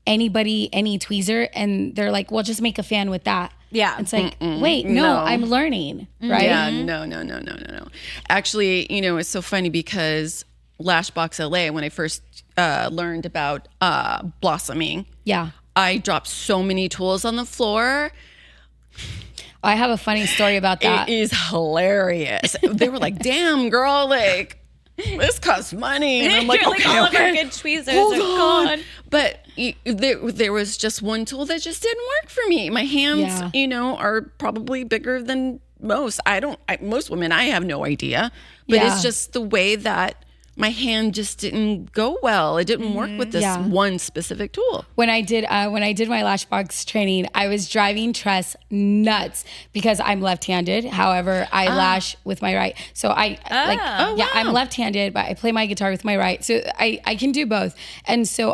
anybody any tweezer and they're like, well, just make a fan with that. Yeah. It's like, wait, no, I'm learning, right? Yeah, no. Actually, it's so funny because Lashbox LA, when I first learned about blossoming, I dropped so many tools on the floor. I have a funny story about that. It is hilarious. They were like, damn, girl, like, this costs money. And I'm like, like all of our good tweezers are gone. But there was just one tool that just didn't work for me. My hands, are probably bigger than most. Most women, I have no idea. But it's just the way that my hand just didn't go well. It didn't work with this one specific tool. When I did my Lashbox training, I was driving Tress nuts because I'm left-handed. However, I lash with my right. So I'm left-handed, but I play my guitar with my right. So I can do both. And so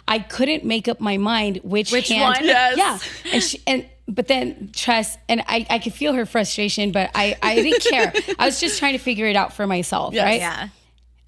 I couldn't make up my mind which hand. One? Yes. Yeah. But then Tress, and I could feel her frustration, but I didn't care. I was just trying to figure it out for myself, right? Yeah.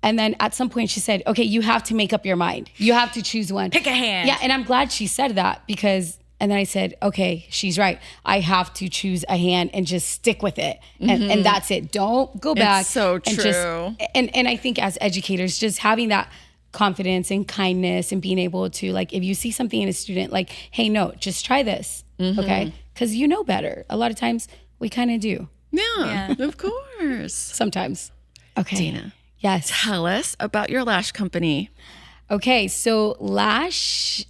And then at some point she said, okay, you have to make up your mind. You have to choose one. Pick a hand. Yeah, and I'm glad she said that because And then I said, okay, she's right. I have to choose a hand and just stick with it. And that's it. Don't go back. It's so true. And I think as educators, just having that confidence and kindness and being able to, like, if you see something in a student, like, hey, no, just try this. Okay. Because you know better. A lot of times we kind of do. Yeah, of course. Sometimes. Okay. Dina. Yes. Tell us about your lash company. Okay, so Lash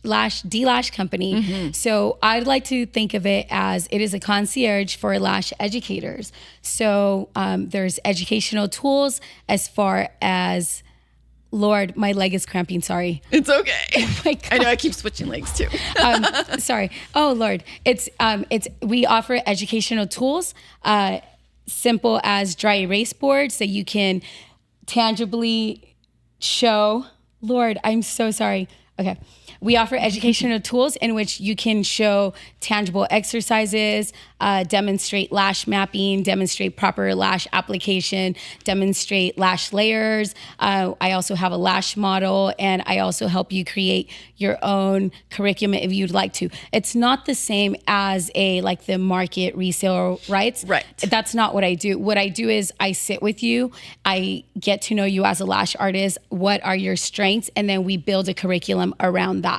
Company. So I'd like to think of it as it is a concierge for lash educators. So there's educational tools as far as, Lord, my leg is cramping. Sorry. It's okay. Oh my God. I know I keep switching legs too. Sorry. Oh Lord. It's we offer educational tools, simple as dry erase boards that you can tangibly show. Lord, I'm so sorry. Okay. We offer educational tools in which you can show tangible exercises, demonstrate lash mapping, demonstrate proper lash application, demonstrate lash layers. I also have a lash model, and I also help you create your own curriculum if you'd like to. It's not the same as like the market resale rights. Right. That's not what I do. What I do is I sit with you. I get to know you as a lash artist. What are your strengths? And then we build a curriculum around that.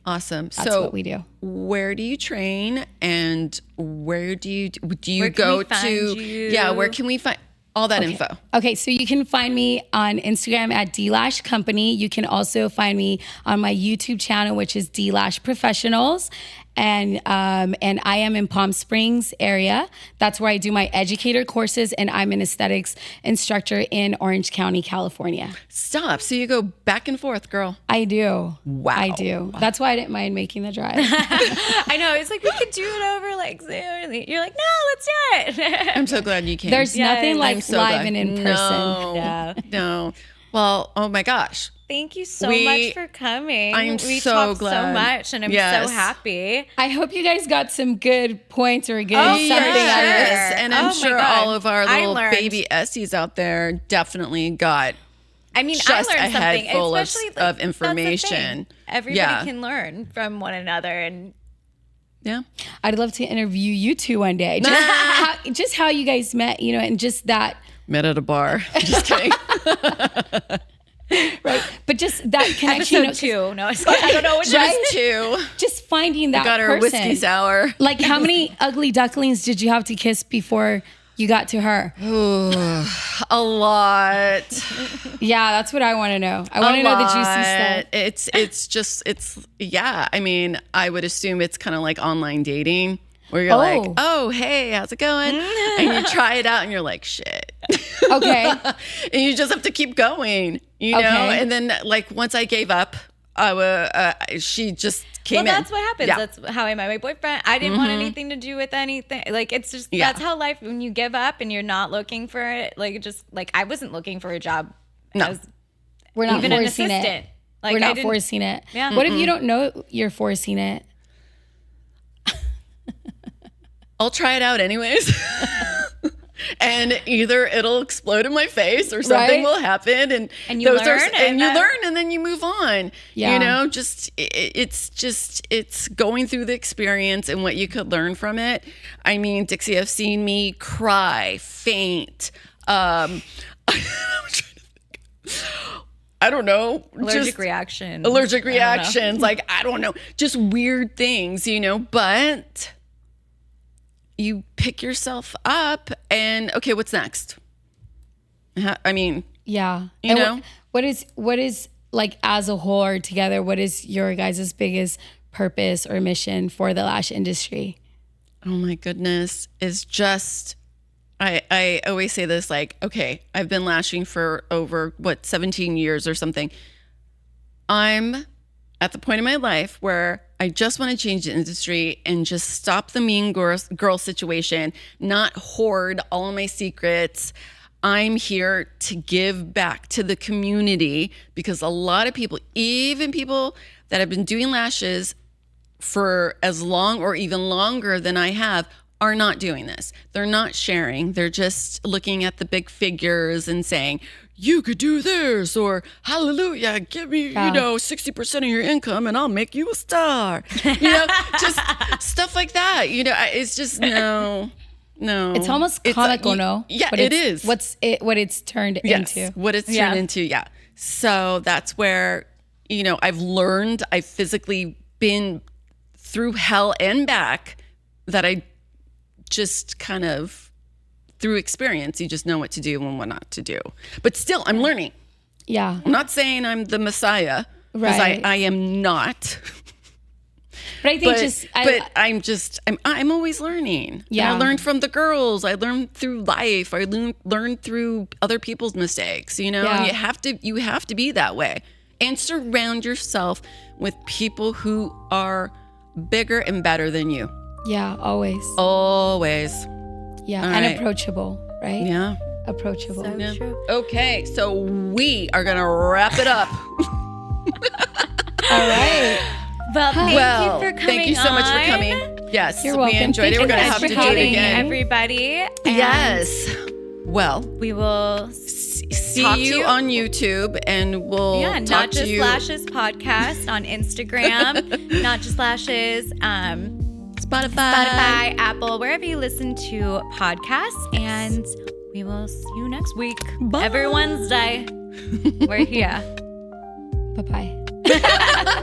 Awesome. That's so what we do. Where do you train, and where do you Where go can we find to? you? Yeah, where can we find all that info? Okay, so you can find me on Instagram at D-Lash Company. You can also find me on my YouTube channel, which is D-Lash Professionals. And I am in Palm Springs area. That's where I do my educator courses, and I'm an aesthetics instructor in Orange County, California. Stop. So you go back and forth, girl. I do. Wow. I do. That's why I didn't mind making the drive. I know. It's like, we could do it over like Zoom. You're like, no, let's do it. I'm so glad you came. There's nothing I'm like so live glad. and in person. No, Yeah. no. Well, oh my gosh. Thank you so much for coming. I'm we so talked glad. so much, and I'm Yes. so happy. I hope you guys got some good points or good Oh, something yeah. out of this. Yes, and I'm Oh my sure God. all of our I little learned. baby Essies out there definitely got I mean, just I learned a head something, full especially of that's the information. thing. Everybody Yeah. can learn from one another, and yeah. I'd love to interview you two one day. Just how you guys met, and just that. Met at a bar. Just kidding. Right. But just that connection. episode 2. No, I don't know what Right? Just two. Just finding that Got her person. whiskey sour. Like, how many ugly ducklings did you have to kiss before you got to her? A lot. Yeah, that's what I want to know. I want to know the juicy stuff. It's yeah. I mean, I would assume it's kind of like online dating where you're like, oh, hey, how's it going? And you try it out and you're like, shit. Okay. And you just have to keep going, you know? Okay. And then like once I gave up, she just came in. Well, that's what happens. Yeah. That's how I met my boyfriend. I didn't want anything to do with anything. Like, it's just, that's how life, when you give up and you're not looking for it, like, just, like, I wasn't looking for a job. No. As We're not even an forcing assistant. it. Like, We're I not didn't- forcing it. Yeah. What if you don't know you're forcing it? I'll try it out anyways. And either it'll explode in my face or something Right? will happen, and you those learn, and you and learn, and then you move on. Yeah. You know, it's going through the experience and what you could learn from it. I mean, Dixie, I've seen me cry, faint. I'm trying to think. I don't know. Allergic reaction. Allergic reactions. Like, I don't know. Just weird things, but you pick yourself up and okay, what's next? I mean, Yeah. You And know? what is like as a whole or together, what is your guys' biggest purpose or mission for the lash industry? oh my goodness, is just I always say this, like, okay, I've been lashing for over 17 years or something. I'm at the point in my life where I just want to change the industry and just stop the mean girl situation, not hoard all of my secrets. I'm here to give back to the community because a lot of people, even people that have been doing lashes for as long or even longer than I have, are not doing this. They're not sharing. They're just looking at the big figures and saying, you could do this, or hallelujah, give me, 60% of your income and I'll make you a star. Just stuff like that. It's just no. It's almost comical, no? Yeah, but it is. What it's turned into. What it's turned into, yeah. So that's where, I've physically been through hell and back, that I just kind of, through experience, you just know what to do and what not to do. But still, I'm learning. Yeah. I'm not saying I'm the Messiah, because I am not. But I think I'm always learning. Yeah. And I learned from the girls. I learned through life. I learned through other people's mistakes, And you have to be that way. And surround yourself with people who are bigger and better than you. Yeah, always. Always. Yeah, all and right. approachable, right? Yeah. Approachable. So true. Okay, so we are going to wrap it up. All right. Well, thank you for coming. Thank you so much for coming. Yes, You're welcome. We enjoyed it. We're going to have to do it again. Everybody. And Yes. Well, we will see you on YouTube, and we'll talk Not to Just you. Lashes podcast on Instagram. Not Just Lashes. Spotify, Apple, wherever you listen to podcasts. And we will see you next week. Bye. Every Wednesday. We're here. Bye-bye.